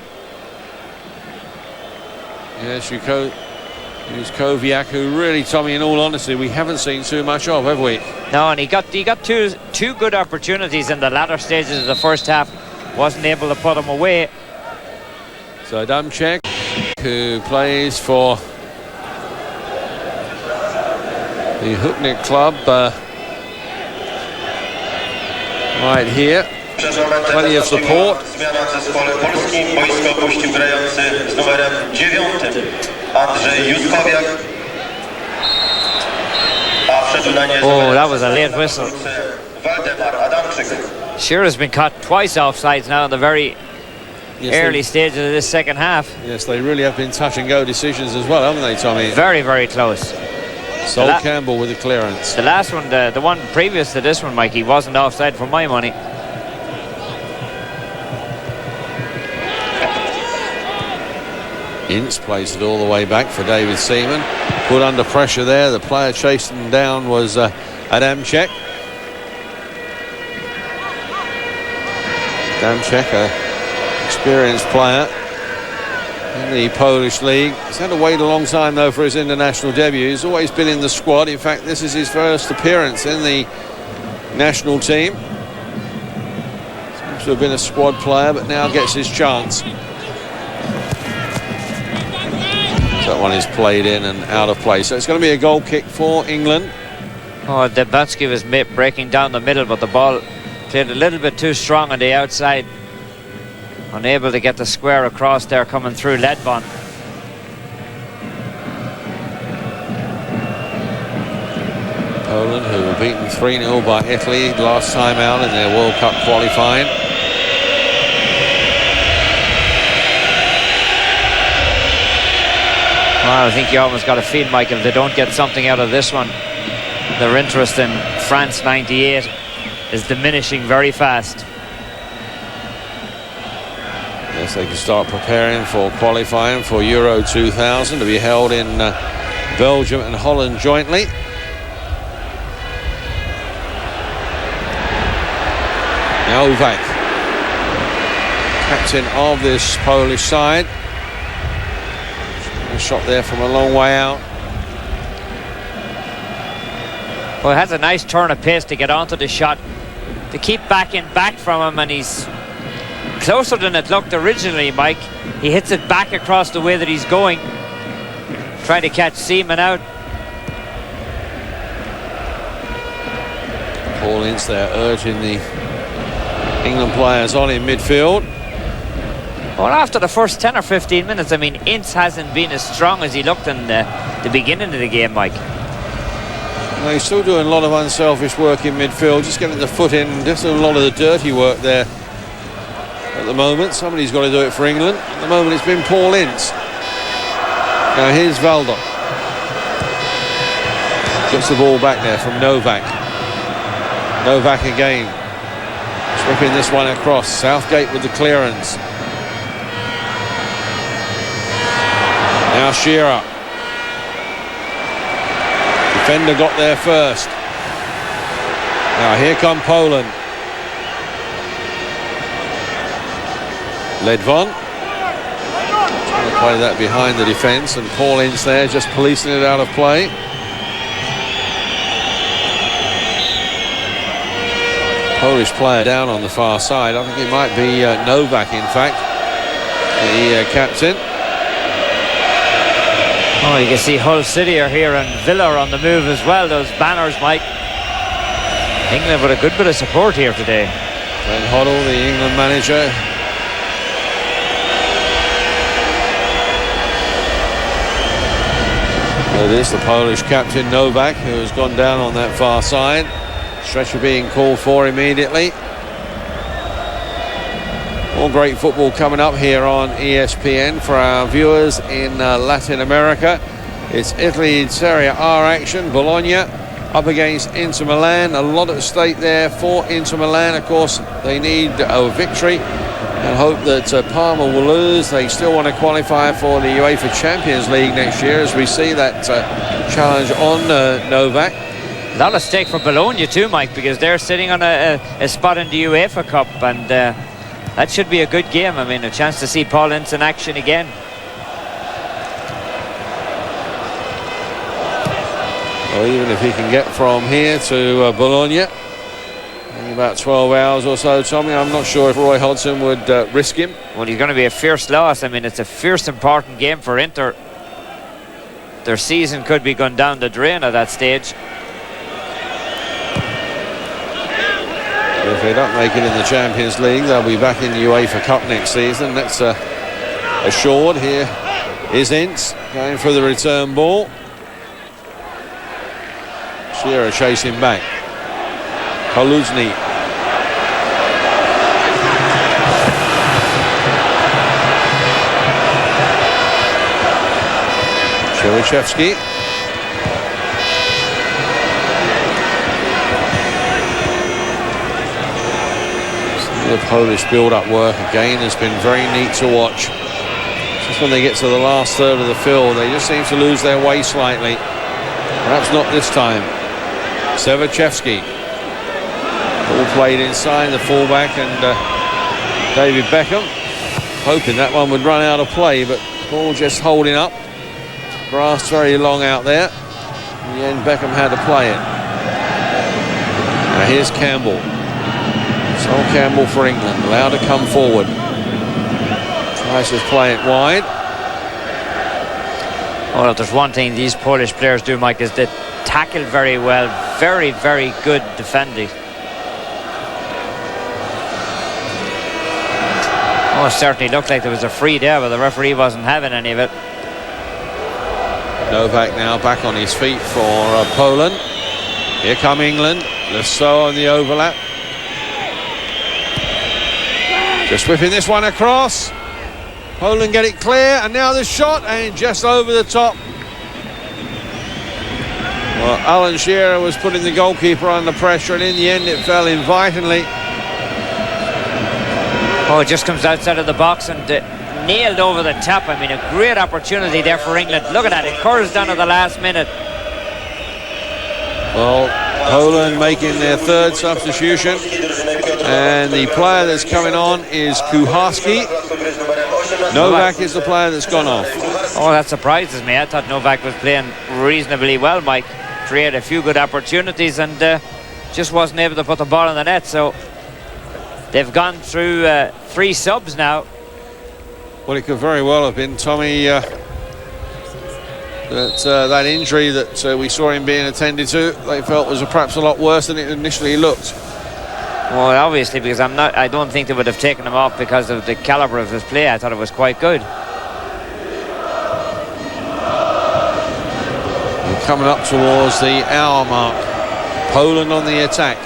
Yes, Juszkowiak, who really, Tommy, in all honesty, we haven't seen too much of, have we? No, and he got two good opportunities in the latter stages of the first half. Wasn't able to put them away. So Adamczyk, who plays for the Huknik club right here. Plenty of support. Oh, that was a late whistle. Shearer's been caught twice offsides now in the very early stages of this second half. Yes, they really have been touch and go decisions as well, haven't they, Tommy? Very, very close. Sol Campbell with the clearance. The last one, the one previous to this one, Mikey, wasn't offside for my money. Ince plays it all the way back for David Seaman. Put under pressure there. The player chasing him down was Adamczyk. Adamczyk, an experienced player in the Polish league. He's had to wait a long time though for his international debut. He's always been in the squad. In fact, this is his first appearance in the national team. Seems to have been a squad player, but now gets his chance. That one is played in and out of play. So it's going to be a goal kick for England. Oh, Debatsky was breaking down the middle, but the ball played a little bit too strong on the outside. Unable to get the square across there coming through Ledvon. Poland, who were beaten 3-0 by Italy last time out in their World Cup qualifying. Well, I think you almost got a feel, Mike, if they don't get something out of this one, their interest in France 98 is diminishing very fast. Yes, they can start preparing for qualifying for Euro 2000 to be held in Belgium and Holland jointly. Novak, captain of this Polish side. A shot there from a long way out. Well, it has a nice turn of pace to get onto the shot, to keep backing back from him, and he's closer than it looked originally, Mike. He hits it back across the way that he's going, trying to catch Seaman out. Paul Ince there urging the England players on in midfield. Well, after the first 10 or 15 minutes, I mean, Ince hasn't been as strong as he looked in the beginning of the game, Mike. No, he's still doing a lot of unselfish work in midfield, just getting the foot in, just doing a lot of the dirty work there at the moment. Somebody's got to do it for England. At the moment, it's been Paul Ince. Now, here's Valdo. Gets the ball back there from Novak. Novak again. Slipping this one across. Southgate with the clearance. Now Shearer. Defender got there first. Now here come Poland. Ledvon. Trying to play that behind the defence, and Paul Ince there just policing it out of play. Polish player down on the far side. I think it might be Novak, in fact, the captain. Oh, you can see Hull City are here and Villa are on the move as well. Those banners, Mike. England with a good bit of support here today. Glenn Hoddle, the England manager. It is the Polish captain Novak, who has gone down on that far side. Stretcher being called for immediately. More great football coming up here on ESPN for our viewers in Latin America. It's Italy in Serie A action. Bologna up against Inter Milan. A lot at stake there for Inter Milan. Of course, they need a victory and hope that Parma will lose. They still want to qualify for the UEFA Champions League next year, as we see that challenge on Novak. A lot at stake for Bologna too, Mike, because they're sitting on a spot in the UEFA Cup, and that should be a good game. I mean, a chance to see Paul Ince in action again. Well, even if he can get from here to Bologna in about 12 hours or so, Tommy, I'm not sure if Roy Hodgson would risk him. Well, he's going to be a fierce loss. I mean, it's a fierce, important game for Inter. Their season could be going down the drain at that stage. If they don't make it in the Champions League, they'll be back in the UEFA Cup next season. That's assured. Here is Ince going for the return ball. Shearer chasing back. Koluzny. Cherichevsky. The Polish build-up work again has been very neat to watch. Just when they get to the last third of the field, they just seem to lose their way slightly. Perhaps not this time. Sevachevsky. All played inside the fullback, and David Beckham hoping that one would run out of play, but ball just holding up. Grass very long out there. In the end, Beckham had to play it. Now here's Campbell. Sol Campbell for England, allowed to come forward. Tries to play it wide. Well, if there's one thing these Polish players do, Mike, is they tackle very well. Very, very good defending. Oh, it certainly looked like there was a free there, but the referee wasn't having any of it. Novak now back on his feet for Poland. Here come England. Lasso on the overlap. Just whipping this one across. Poland get it clear, and now the shot, and just over the top. Well, Alan Shearer was putting the goalkeeper under pressure, and in the end it fell invitingly. Oh, it just comes outside of the box and nailed over the top. I mean, a great opportunity there for England. Look at that, it curls down at the last minute. Well, Poland making their third substitution, and the player that's coming on is Kucharski. Novak is the player that's gone off. Oh, that surprises me. I thought Novak was playing reasonably well, Mike. Created a few good opportunities and just wasn't able to put the ball in the net. So they've gone through 3 subs now. Well, it could very well have been Tommy, that injury that we saw him being attended to, they felt was perhaps a lot worse than it initially looked. Well, obviously, because I don't think they would have taken him off because of the caliber of his play. I thought it was quite good. We're coming up towards the hour mark. Poland on the attack.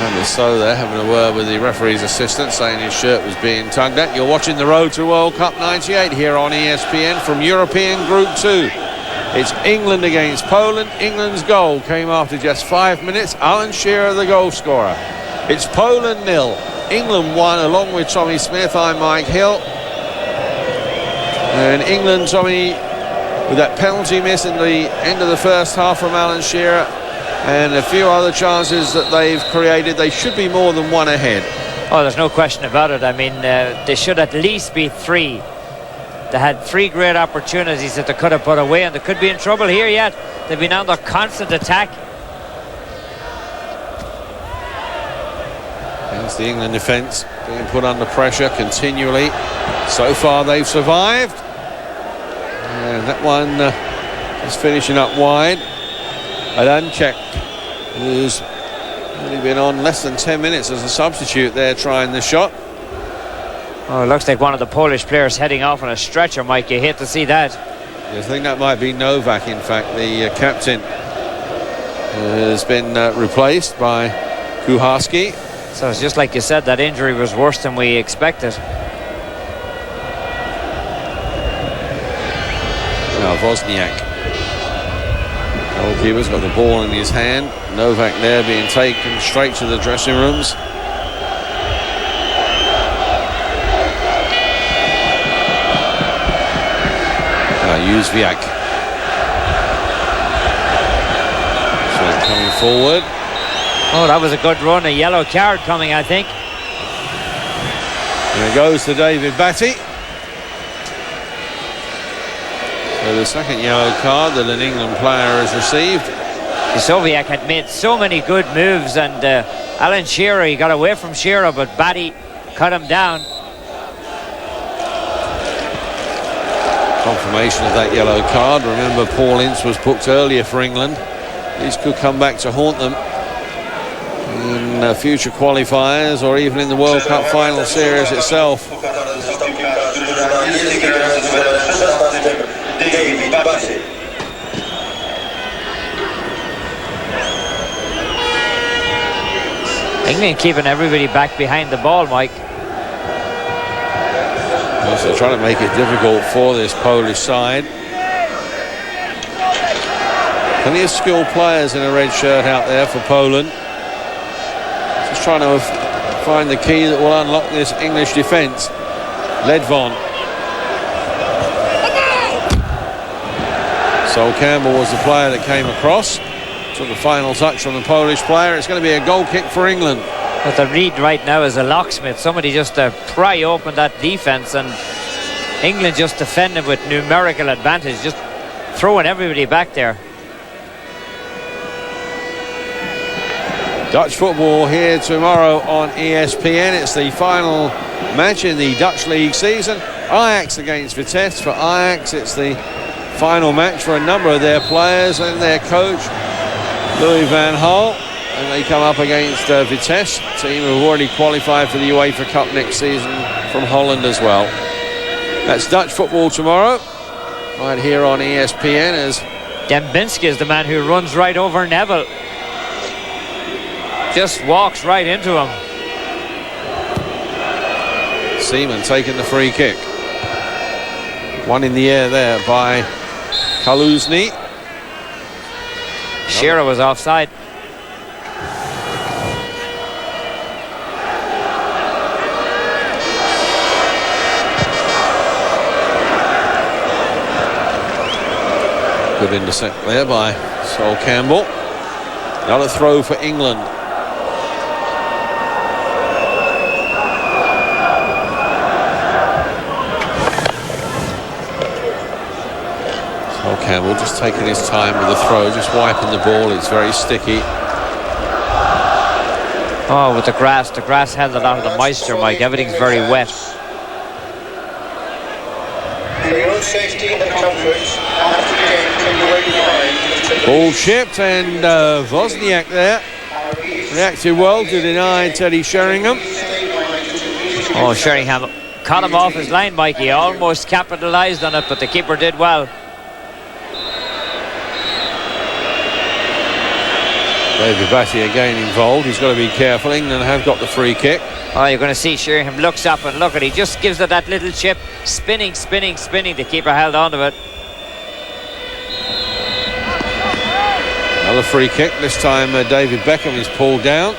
And so they're having a word with the referee's assistant, saying his shirt was being tugged at. You're watching the Road to World Cup 98 here on ESPN from European Group 2. It's England against Poland. England's goal came after just 5 minutes. Alan Shearer, the goal scorer. It's Poland 0. England 1, along with Tommy Smith. I'm Mike Hill. And England, Tommy, with that penalty miss in the end of the first half from Alan Shearer, and a few other chances that they've created, they should be more than 1 ahead. Oh, there's no question about it. I mean, they should at least be 3. They had 3 great opportunities that they could have put away, and they could be in trouble here yet. They've been under constant attack. It's the England defence being put under pressure continually. So far they've survived. And that one is finishing up wide. Adanchek, who's only been on less than 10 minutes as a substitute there, trying the shot. Oh, it looks like one of the Polish players heading off on a stretcher, Mike. You hate to see that. I think that might be Novak, in fact. The captain has been replaced by Kucharski. So it's just like you said, that injury was worse than we expected. Now Wozniak. Goalkeeper's got the ball in his hand. Novak there being taken straight to the dressing rooms. Jóźwiak. So coming forward. Oh, that was a good run. A yellow card coming, I think. And it goes to David Batty. So the second yellow card that an England player has received. Jóźwiak had made so many good moves, and Alan Shearer, he got away from Shearer, but Batty cut him down. Confirmation of that yellow card. Remember, Paul Ince was booked earlier for England. These could come back to haunt them in future qualifiers or even in the World Cup final series itself. England keeping everybody back behind the ball, Mike. So trying to make it difficult for this Polish side. Plenty of skilled players in a red shirt out there for Poland. Just trying to find the key that will unlock this English defence. Ledvon. Sol Campbell was the player that came across. Took the final touch from the Polish player. It's going to be a goal kick for England. But the read right now is a locksmith. Somebody just pry open that defence, and England just defending with numerical advantage, just throwing everybody back there. Dutch football here tomorrow on ESPN. It's the final match in the Dutch league season. Ajax against Vitesse. For Ajax, it's the final match for a number of their players and their coach, Louis van Gaal. And they come up against Vitesse, a team who have already qualified for the UEFA Cup next season from Holland as well. That's Dutch football tomorrow, right here on ESPN. As Dembinski is the man who runs right over Neville. Just walks right into him. Seaman taking the free kick. One in the air there by Kaluzny. Shearer was offside. Good intercept there by Sol Campbell. Another throw for England. Sol Campbell just taking his time with the throw, just wiping the ball. It's very sticky. Oh, with the grass held a lot of the moisture, Mike. Everything's very wet. For your own safety and comfort, after the game, can you wait behind? Ball chipped, and Wozniak there reacted well to deny Teddy Sheringham. Oh, Sheringham caught him off his line, Mike. He almost capitalised on it, but the keeper did well. David Batty again involved. He's got to be careful. England have got the free kick. Oh, you're going to see Sheringham looks up and look at it. He just gives it that little chip. Spinning. The keeper held on to it. Another free kick. This time David Beckham is pulled down.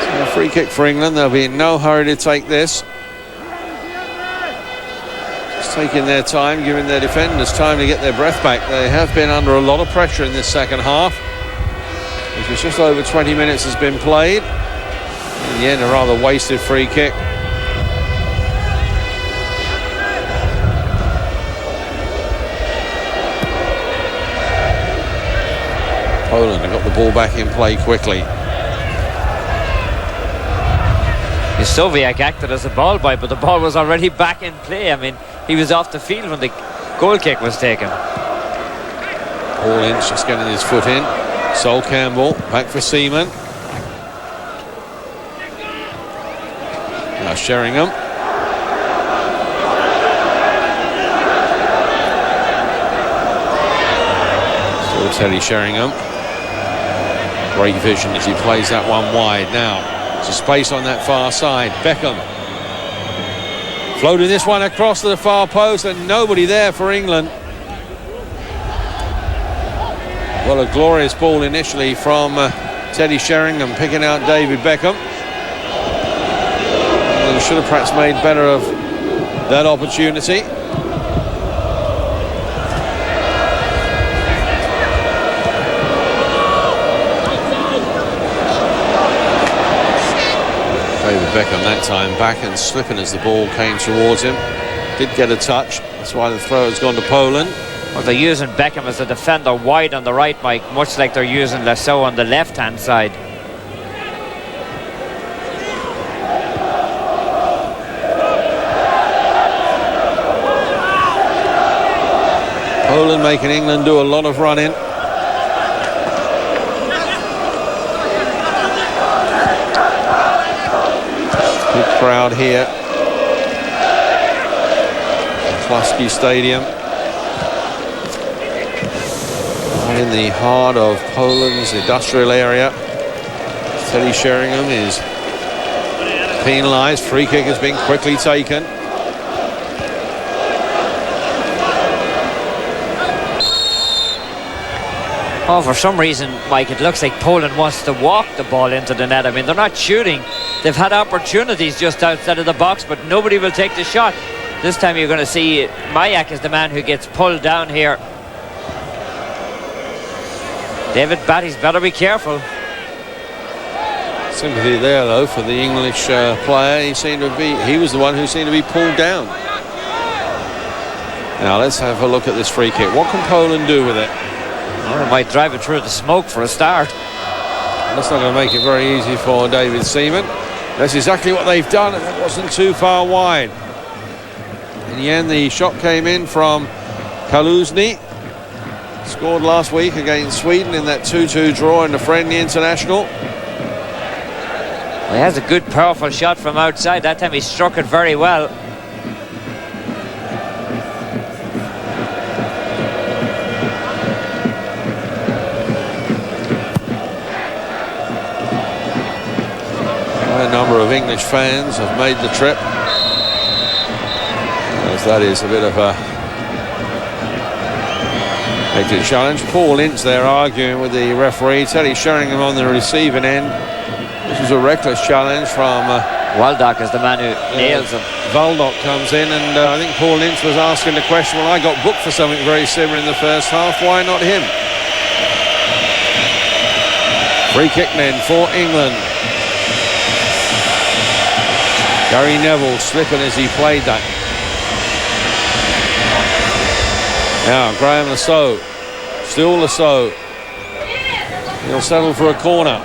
So a free kick for England. They'll be in no hurry to take this. Taking their time, giving their defenders time to get their breath back. They have been under a lot of pressure in this second half, which is just over 20 minutes has been played. In the end, a rather wasted free kick. Poland have got the ball back in play quickly. Soviak acted as a ball boy, but the ball was already back in play. I mean, he was off the field when the goal kick was taken. Paul Ince just getting his foot in. Sol Campbell back for Seaman. Now Sheringham. Still Teddy Sheringham. Great vision as he plays that one wide now. There's a space on that far side. Beckham floating this one across to the far post, and nobody there for England. Well, a glorious ball initially from Teddy Sheringham, picking out David Beckham. England should have perhaps made better of that opportunity. David Beckham that time back and slipping as the ball came towards him. Did get a touch. That's why the throw has gone to Poland. Well, they're using Beckham as a defender wide on the right, Mike, much like they're using Lasso on the left-hand side. Poland making England do a lot of running. Big crowd here. Kluski Stadium. Right in the heart of Poland's industrial area. Teddy Sheringham is penalised. Free kick has been quickly taken. Oh, for some reason, Mike, it looks like Poland wants to walk the ball into the net. I mean, they're not shooting. They've had opportunities just outside of the box, but nobody will take the shot. This time you're going to see Majak is the man who gets pulled down here. David Batty's better be careful. Sympathy there, though, for the English player. He was the one who seemed to be pulled down. Now let's have a look at this free kick. What can Poland do with it? Well, they might drive it through the smoke for a start. That's not going to make it very easy for David Seaman. That's exactly what they've done, and it wasn't too far wide. In the end, the shot came in from Kaluzny. Scored last week against Sweden in that 2-2 draw in the friendly international. Well, he has a good, powerful shot from outside. That time he struck it very well. A number of English fans have made the trip, as that is a bit of a hectic challenge. Paul Ince there arguing with the referee. Teddy Sheringham on the receiving end. This was a reckless challenge from Waldock is the man who nails him. Waldock comes in, and I think Paul Ince was asking the question, well, I got booked for something very similar in the first half, why not him? Free kick then for England. Gary Neville slipping as he played that. Now Graham Lasso, still Lasso. He'll settle for a corner.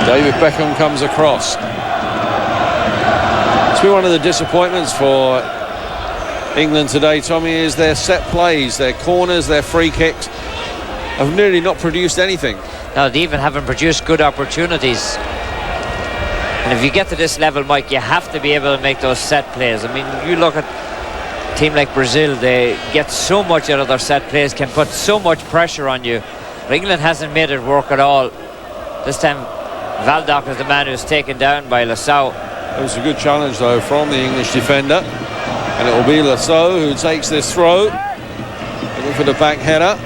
David Beckham comes across. It's been one of the disappointments for England today, Tommy, is their set plays, their corners, their free kicks have nearly not produced anything. No, they even haven't produced good opportunities. And if you get to this level, Mike, you have to be able to make those set plays. I mean, you look at a team like Brazil, they get so much out of their set plays, can put so much pressure on you. But England hasn't made it work at all. This time, Waldock is the man who's taken down by Lasso. It was a good challenge, though, from the English defender. And it will be Lasso who takes this throw. Looking for the back header.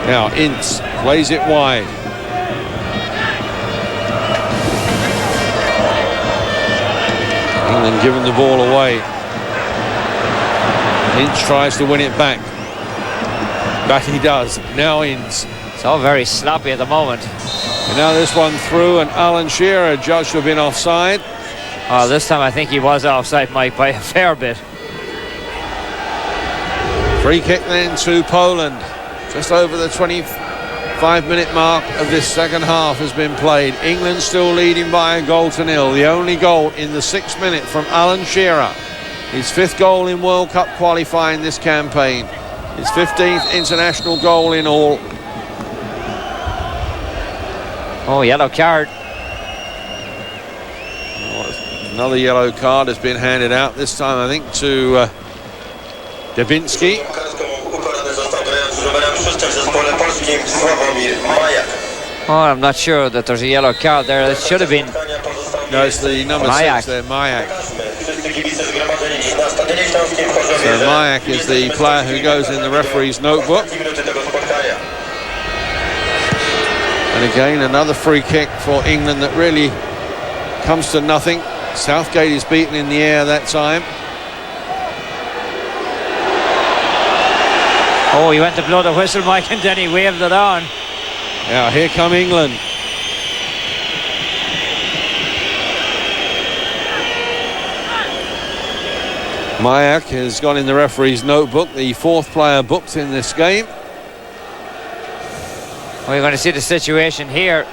Now Ince plays it wide. England giving the ball away. Ince tries to win it back. Back he does. Now Ince. It's all very sloppy at the moment. And now this one through, and Alan Shearer judged to have been offside. Oh, this time I think he was offside, Mike, by a fair bit. Free kick then to Poland. Just over the 25-minute mark of this second half has been played. England still leading by 1-0. The only goal in the 6th minute from Alan Shearer. His 5th goal in World Cup qualifying this campaign. His 15th international goal in all. Oh, yellow card. Another yellow card has been handed out, this time I think to Debinski. Oh, I'm not sure that there's a yellow card there. It should have been. No, it's the number Majak. 6 there, Majak. So Majak is the player who goes in the referee's notebook. And again, another free kick for England that really comes to nothing. Southgate is beaten in the air that time. Oh, he went to blow the whistle, Mike, and then he waved it on. Now here come England. Majak has gone in the referee's notebook, the 4th player booked in this game. Well, you're going to see the situation here.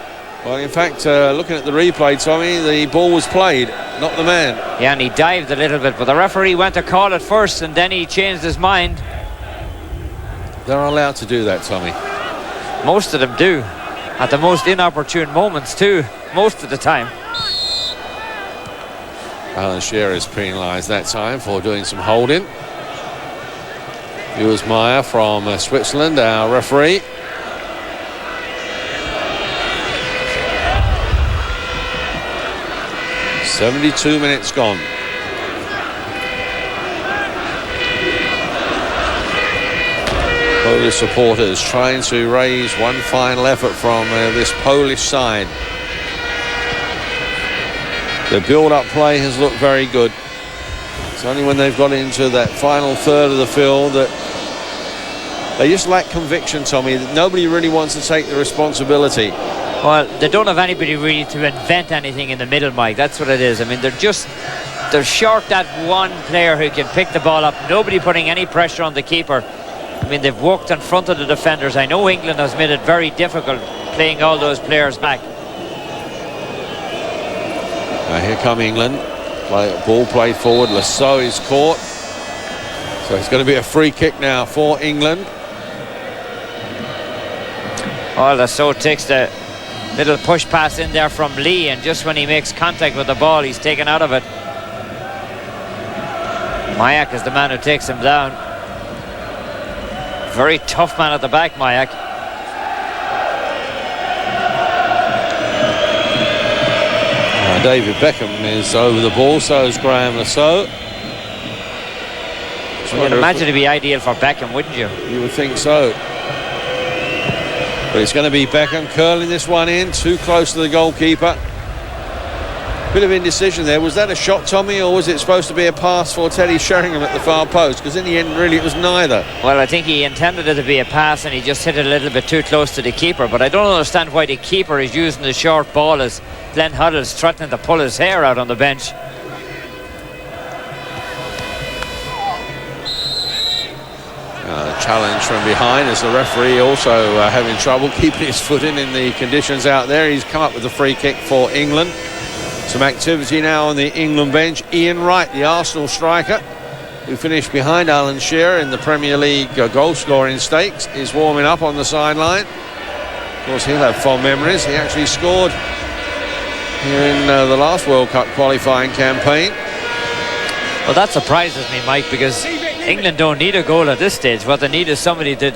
Well, in fact, looking at the replay, Tommy, the ball was played, not the man. Yeah, and he dived a little bit, but the referee went to call it first, and then he changed his mind. They're allowed to do that, Tommy. Most of them do. At the most inopportune moments, too. Most of the time. Alan Shearer is penalised that time for doing some holding. Jules Meyer from Switzerland, our referee. .72 minutes gone. Polish supporters trying to raise one final effort from this Polish side. The build-up play has looked very good. It's only when they've got into that final third of the field that they just lack conviction, Tommy. Nobody really wants to take the responsibility. Well, they don't have anybody really to invent anything in the middle, Mike. That's what it is. I mean, they're short that one player who can pick the ball up. Nobody putting any pressure on the keeper. I mean, they've worked in front of the defenders. I know England has made it very difficult playing all those players back. Here come England. Ball played forward. Lasso is caught. So it's going to be a free kick now for England. Oh, Lasso takes the little push pass in there from Lee, and just when he makes contact with the ball, he's taken out of it. Mayak is the man who takes him down. Very tough man at the back, Mayak. David Beckham is over the ball, so is Graham Lasso. You'd imagine it'd be ideal for Beckham, wouldn't you? You would think so. But it's going to be Beckham curling this one in, too close to the goalkeeper. Bit of indecision there. Was that a shot, Tommy, or was it supposed to be a pass for Teddy Sheringham at the far post? Because in the end, really, it was neither. Well, I think he intended it to be a pass and he just hit it a little bit too close to the keeper. But I don't understand why the keeper is using the short ball as Glenn Huddle's threatening to pull his hair out on the bench. Challenge from behind as the referee also having trouble keeping his foot in the conditions out there. He's come up with a free kick for England. Some activity now on the England bench. Ian Wright, the Arsenal striker, who finished behind Alan Shearer in the Premier League goal scoring stakes, is warming up on the sideline. Of course, he'll have fond memories. He actually scored here in the last World Cup qualifying campaign. Well, that surprises me, Mike, because England don't need a goal at this stage. What they need is somebody to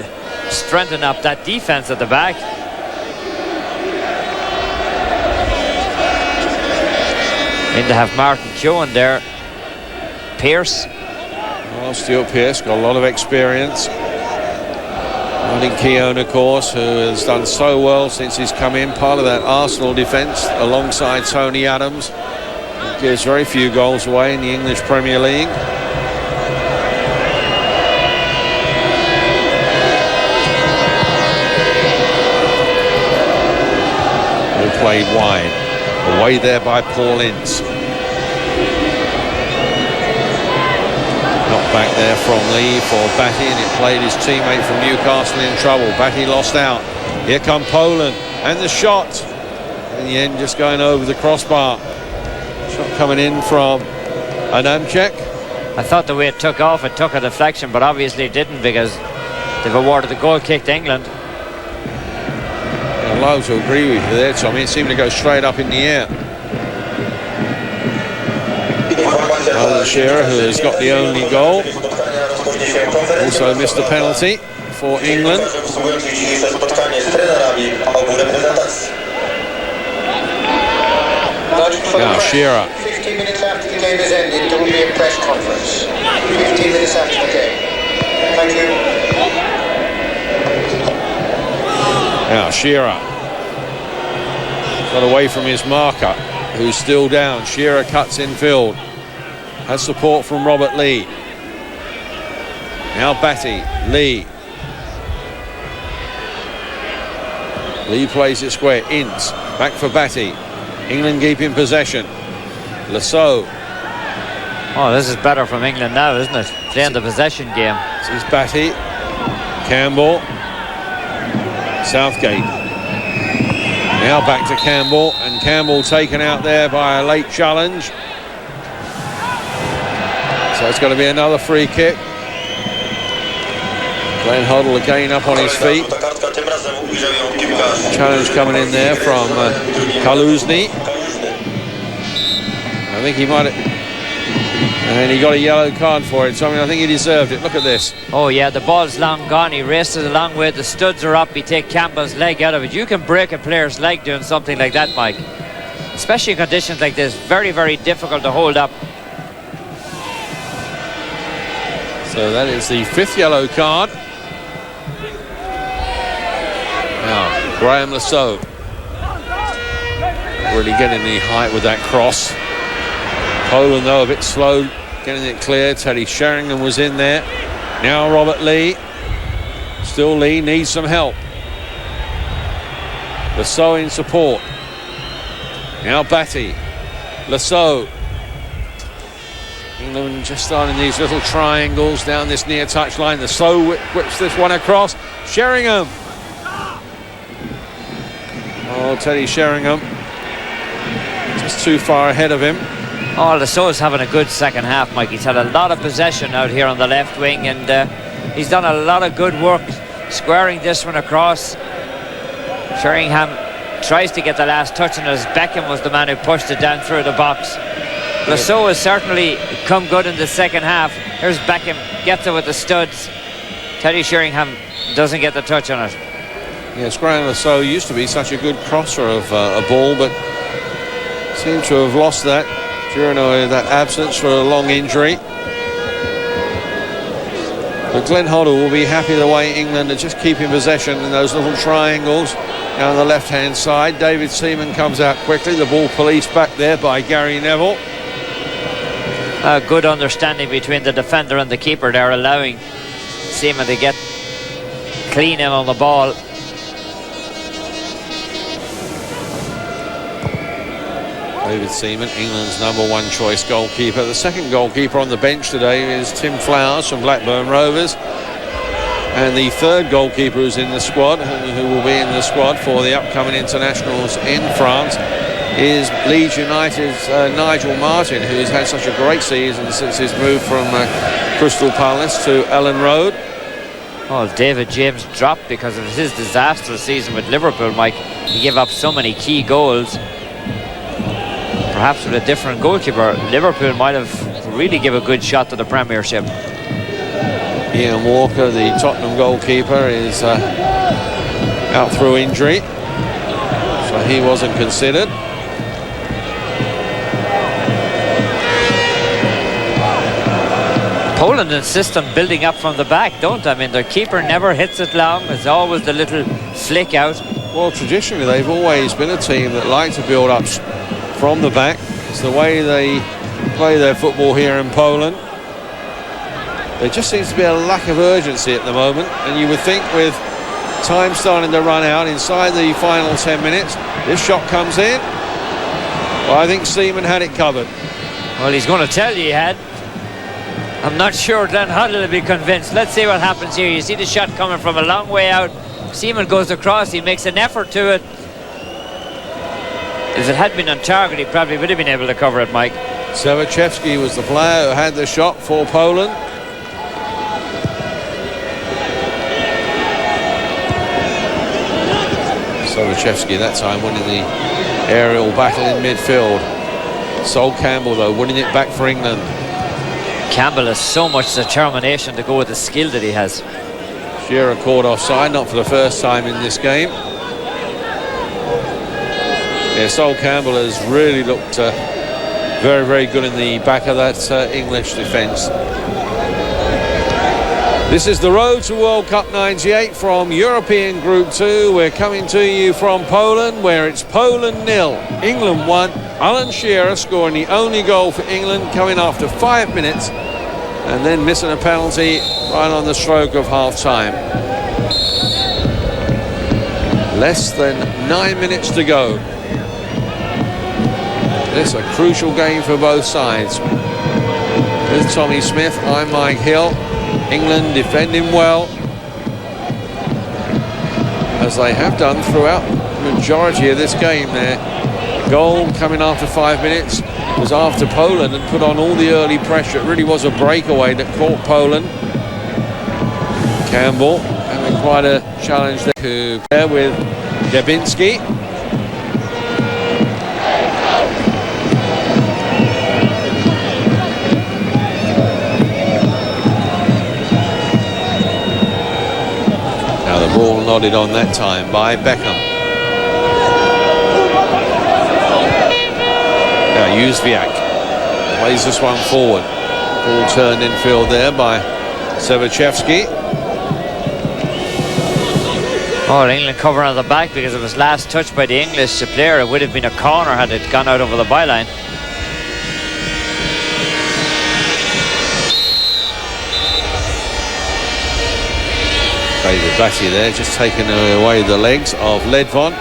strengthen up that defence at the back. In to have Martin Keown there. Pearce. Well, Stuart Pearce got a lot of experience. Martin Keown, of course, who has done so well since he's come in, part of that Arsenal defence alongside Tony Adams. He gives very few goals away in the English Premier League. Played wide, away there by Paul Ince. Knocked back there from Lee for Batty, and it played his teammate from Newcastle in trouble. Batty lost out. Here come Poland, and the shot. In the end, just going over the crossbar. Shot coming in from Adamczyk. I thought the way it took off, it took a deflection, but obviously it didn't, because they've awarded the goal kick to England. I'm allowed to agree with you there, Tommy. It seemed to go straight up in the air. Alan Shearer, who has got the only goal, also missed a penalty for England. Now Shearer. 15 minutes after the game is ended, there will be a press conference. 15 minutes after the game. Thank you. Now Shearer got away from his marker, who's still down. Shearer cuts in field, has support from Robert Lee. Now Batty, Lee plays it square. Ince back for Batty. England keeping possession. Lasso. Oh, this is better from England now, isn't it? Playing the possession game. This is Batty, Campbell, Southgate. Now back to Campbell, and Campbell taken out there by a late challenge. So it's going to be another free kick. Glenn Hoddle again up on his feet. Challenge coming in there from Kaluzny. I think he might have... And he got a yellow card for it, so I think he deserved it. Look at this. Oh yeah, the ball's long gone. He raced it a long way. The studs are up. He take Campbell's leg out of it. You can break a player's leg doing something like that, Mike. Especially in conditions like this. Very, very difficult to hold up. So that is the 5th yellow card. Graham Lasso. Really getting the height with that cross. Poland, though, a bit slow getting it clear. Teddy Sheringham was in there. Now Robert Lee. Still Lee needs some help. Lasso in support. Now Batty. Lasso. England just starting these little triangles down this near touchline. Lasso whips this one across. Sheringham. Oh, Teddy Sheringham. Just too far ahead of him. Oh, Lasso's having a good second half, Mike. He's had a lot of possession out here on the left wing, and he's done a lot of good work squaring this one across. Sheringham tries to get the last touch, and as Beckham was the man who pushed it down through the box. Lasso has certainly come good in the second half. Here's Beckham, gets it with the studs. Teddy Sheringham doesn't get the touch on it. Yes, Graham Lasso used to be such a good crosser of a ball, but seemed to have lost that during that absence for a long injury. But Glenn Hoddle will be happy the way England are just keeping possession in those little triangles down the left-hand side. David Seaman comes out quickly. The ball policed back there by Gary Neville. A good understanding between the defender and the keeper there, allowing Seaman to get clean in on the ball. David Seaman, England's #1 choice goalkeeper. The second goalkeeper on the bench today is Tim Flowers from Blackburn Rovers. And the third goalkeeper who's in the squad, who will be in the squad for the upcoming internationals in France, is Leeds United's Nigel Martin, who's had such a great season since his move from Crystal Palace to Ellen Road. Oh, David James dropped because of his disastrous season with Liverpool, Mike. He gave up so many key goals. Perhaps with a different goalkeeper, Liverpool might have really give a good shot to the Premiership. Ian Walker, the Tottenham goalkeeper, is out through injury, so he wasn't considered. Poland insist on building up from the back, don't they? I mean, their keeper never hits it long. It's always the little flick out. Well, traditionally, they've always been a team that like to build up from the back. It's the way they play their football here in Poland. There just seems to be a lack of urgency at the moment, and you would think with time starting to run out inside the final 10 minutes, this shot comes in. Well, I think Seaman had it covered. Well, he's going to tell you he had. I'm not sure Glenn Hoddle will be convinced. Let's see what happens here. You see the shot coming from a long way out. Seaman goes across, he makes an effort to it. If it had been on target, he probably would have been able to cover it, Mike. Sevachevski was the player who had the shot for Poland. Sevachevski that time winning the aerial battle in midfield. Sol Campbell, though, winning it back for England. Campbell has so much determination to go with the skill that he has. Shearer caught offside, not for the first time in this game. Yeah, Sol Campbell has really looked very, very good in the back of that English defence. This is the road to World Cup 98 from European Group 2. We're coming to you from Poland, where it's Poland 0, England 1. Alan Shearer scoring the only goal for England, coming after 5 minutes and then missing a penalty right on the stroke of half-time. Less than 9 minutes to go. This is a crucial game for both sides. With Tommy Smith, I'm Mike Hill. England defending well, as they have done throughout the majority of this game. Their goal coming after 5 minutes was after Poland and put on all the early pressure. It really was a breakaway that caught Poland. Campbell having quite a challenge there with Debinski. Now the ball nodded on that time by Beckham. Now Jóźwiak plays this one forward. Ball turned in field there by Sevachevski. Oh, England cover on the back because it was last touched by the English player. It would have been a corner had it gone out over the byline. David Batty there, just taking away the legs of Ledvon.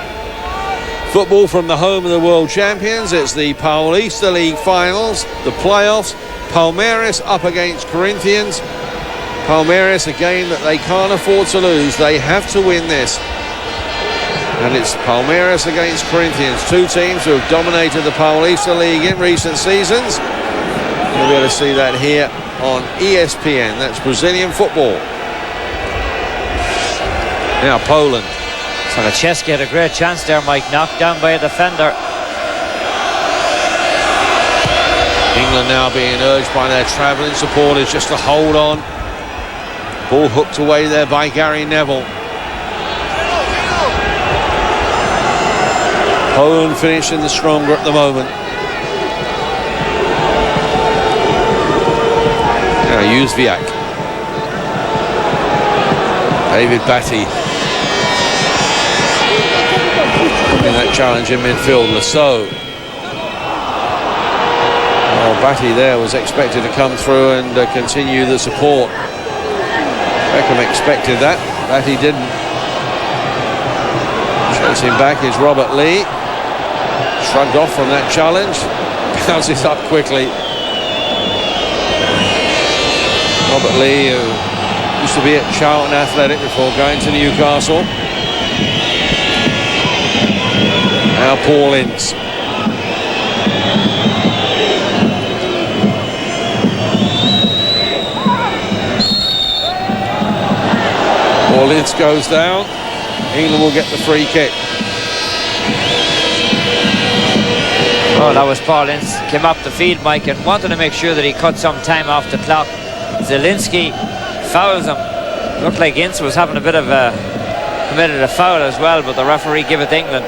Football from the home of the world champions. It's the Paulista League finals, the playoffs. Palmeiras up against Corinthians. Palmeiras, a game that they can't afford to lose. They have to win this. And it's Palmeiras against Corinthians, two teams who have dominated the Paulista League in recent seasons. You'll be able to see that here on ESPN. That's Brazilian football. Now Poland. Sakacheski had a great chance there, Mike, knocked down by a defender. England now being urged by their travelling supporters just to hold on. Ball hooked away there by Gary Neville. Poland finishing the stronger at the moment. Now Jóźwiak. David Batty. In that challenge in midfield, Lasso. Oh, Batty there was expected to come through and continue the support. Beckham expected that. Batty didn't. Chasing back is Robert Lee. Shrugged off from that challenge. Bounces up quickly. Robert Lee, who used to be at Charlton Athletic before going to Newcastle. Now Paul Ince. Paul Ince goes down. England will get the free kick. Oh, that was Paul Ince. Came up the field, Mike, and wanted to make sure that he cut some time off the clock. Zielinski fouls him. Looked like Ince was having a bit of a committed a foul as well, but the referee gave it to England.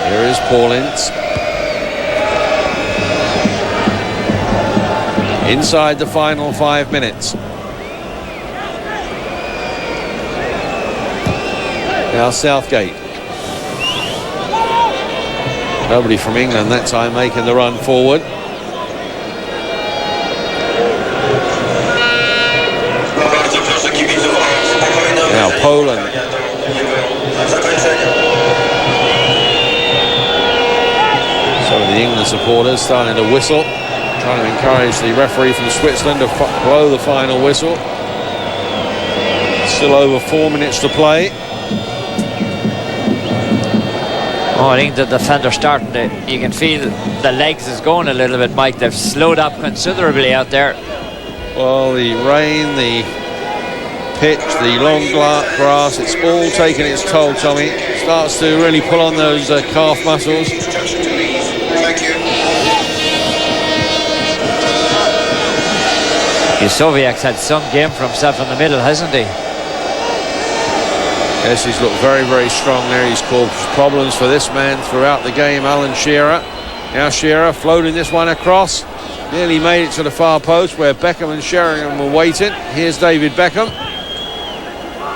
Here is Paul Ince. Inside the final 5 minutes. Now Southgate. Nobody from England that time making the run forward. Now Poland. Some of the England supporters starting to whistle, trying to encourage the referee from Switzerland to blow the final whistle. Still over 4 minutes to play. Oh, I think the defender starting to, you can feel the legs is going a little bit, Mike. They've slowed up considerably out there. Well, the rain, the pitch, the long grass, it's all taking its toll, Tommy. Starts to really pull on those calf muscles. Thank you. Jóźwiak's had some game for himself in the middle, hasn't he? Yes, he's looked very, very strong there. He's caused problems for this man throughout the game, Alan Shearer. Now Shearer floating this one across. Nearly made it to the far post where Beckham and Sheringham were waiting. Here's David Beckham.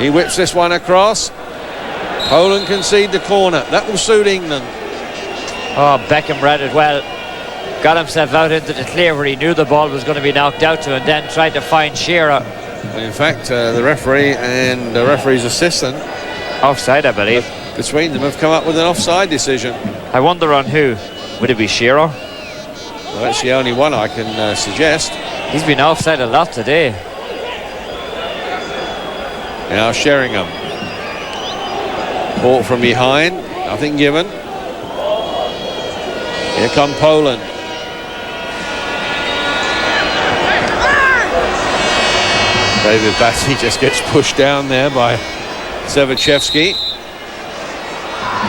He whips this one across. Poland concede the corner. That will suit England. Oh, Beckham read it well. Got himself out into the clear where he knew the ball was going to be knocked out to, and then tried to find Shearer. In fact, the referee and the referee's assistant, offside, I believe, between them have come up with an offside decision. I wonder on who. Would it be Shearer? Well, that's the only one I can suggest. He's been offside a lot today. Now Sheringham. Ball from behind, nothing given. Here come Poland. David Batty just gets pushed down there by Sevachevski.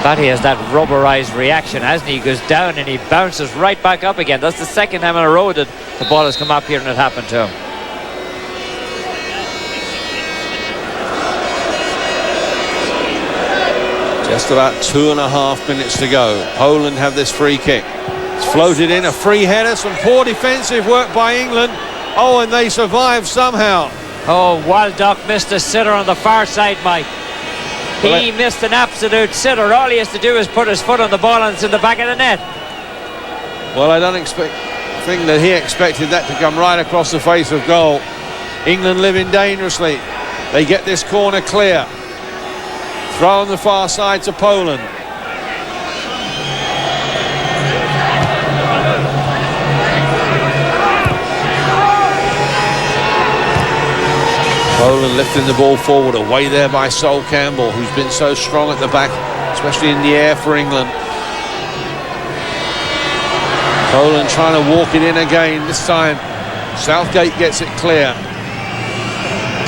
Batty has that rubberized reaction, hasn't he? He goes down and he bounces right back up again. That's the second time in a row that the ball has come up here and it happened to him. Just about 2.5 minutes to go. Poland have this free kick. It's floated in, a free header, some poor defensive work by England. Oh, and they survive somehow. Oh, Waldock missed a sitter on the far side, Mike. He missed an absolute sitter. All he has to do is put his foot on the ball and it's in the back of the net. Well, I don't think that he expected that to come right across the face of goal. England living dangerously. They get this corner clear. Throw on the far side to Poland. Poland lifting the ball forward, away there by Sol Campbell, who's been so strong at the back, especially in the air for England. Poland trying to walk it in again. This time Southgate gets it clear.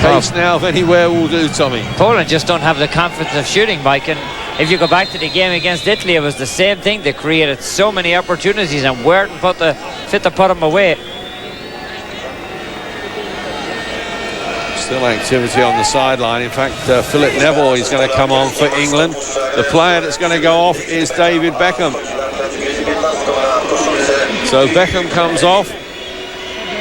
Case now of anywhere will do, Tommy. Poland just don't have the confidence of shooting, Mike, and if you go back to the game against Italy, it was the same thing. They created so many opportunities and where to put them away. Still activity on the sideline. In fact, Philip Neville is going to come on for England. The player that's going to go off is David Beckham. So Beckham comes off,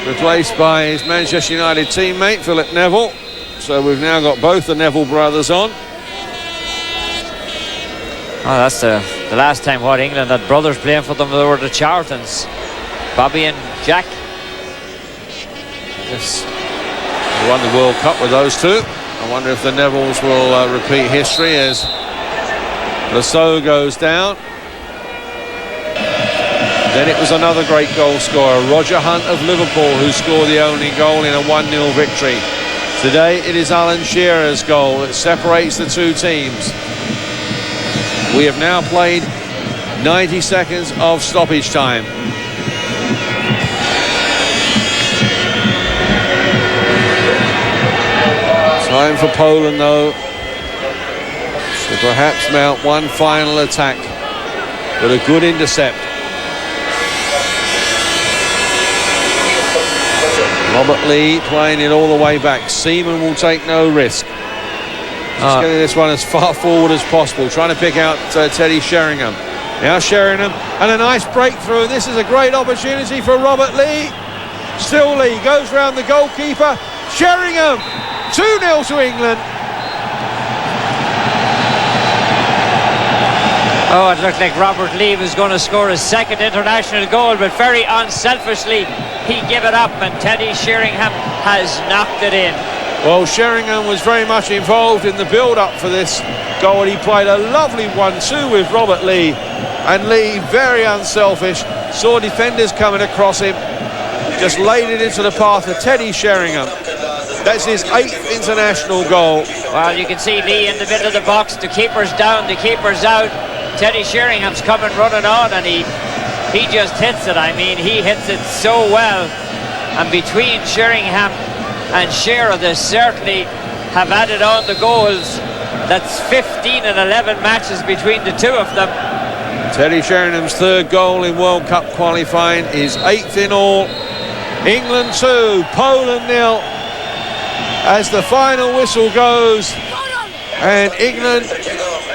replaced by his Manchester United teammate Philip Neville. So we've now got both the Neville brothers on. Oh, that's the last time England had brothers playing for them. They were the Charltons, Bobby and Jack. Yes, they won the World Cup with those two. I wonder if the Nevilles will repeat history as Lasso goes down. Then it was another great goal scorer, Roger Hunt of Liverpool, who scored the only goal in a 1-0 victory. Today it is Alan Shearer's goal that separates the two teams. We have now played 90 seconds of stoppage time. Time for Poland, though, to perhaps mount one final attack with a good intercept. Robert Lee playing it all the way back. Seaman will take no risk. Just getting this one as far forward as possible, trying to pick out Teddy Sheringham. Now Sheringham, and a nice breakthrough. This is a great opportunity for Robert Lee. Still Lee goes round the goalkeeper. Sheringham, 2-0 to England. Oh, it looked like Robert Lee was going to score his second international goal, but very unselfishly he gave it up, and Teddy Sheringham has knocked it in. Well, Sheringham was very much involved in the build-up for this goal. He played a lovely 1-2 with Robert Lee, and Lee, very unselfish, saw defenders coming across him, just laid it into the path of Teddy Sheringham. That's his 8th international goal. Well, you can see Lee in the middle of the box, the keeper's down, the keeper's out. Teddy Sheringham's coming running on, and he just hits it. I mean, he hits it so well. And between Sheringham and Shearer, they certainly have added on the goals. That's 15 and 11 matches between the two of them. Teddy Sheringham's 3rd goal in World Cup qualifying, his 8th in all. England 2, Poland 0. As the final whistle goes, and England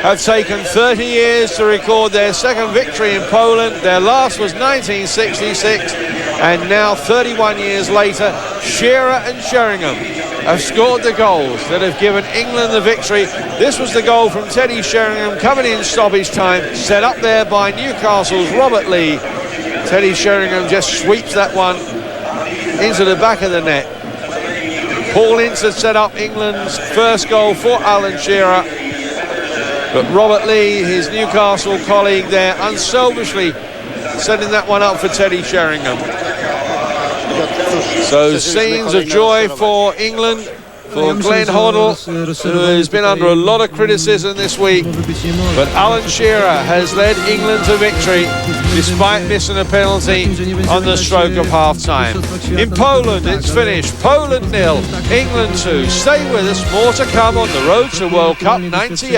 have taken 30 years to record their second victory in Poland. Their last was 1966, and now 31 years later, Shearer and Sheringham have scored the goals that have given England the victory. This was the goal from Teddy Sheringham coming in stoppage time, set up there by Newcastle's Robert Lee. Teddy Sheringham just sweeps that one into the back of the net. Paul Ince had set up England's first goal for Alan Shearer, but Robert Lee, his Newcastle colleague there, unselfishly setting that one up for Teddy Sheringham. So scenes of joy for England, for Glenn Hoddle, who has been under a lot of criticism this week, but Alan Shearer has led England to victory despite missing a penalty on the stroke of half-time. In Poland, it's finished. Poland 0, England 2. Stay with us, more to come on the road to World Cup 98.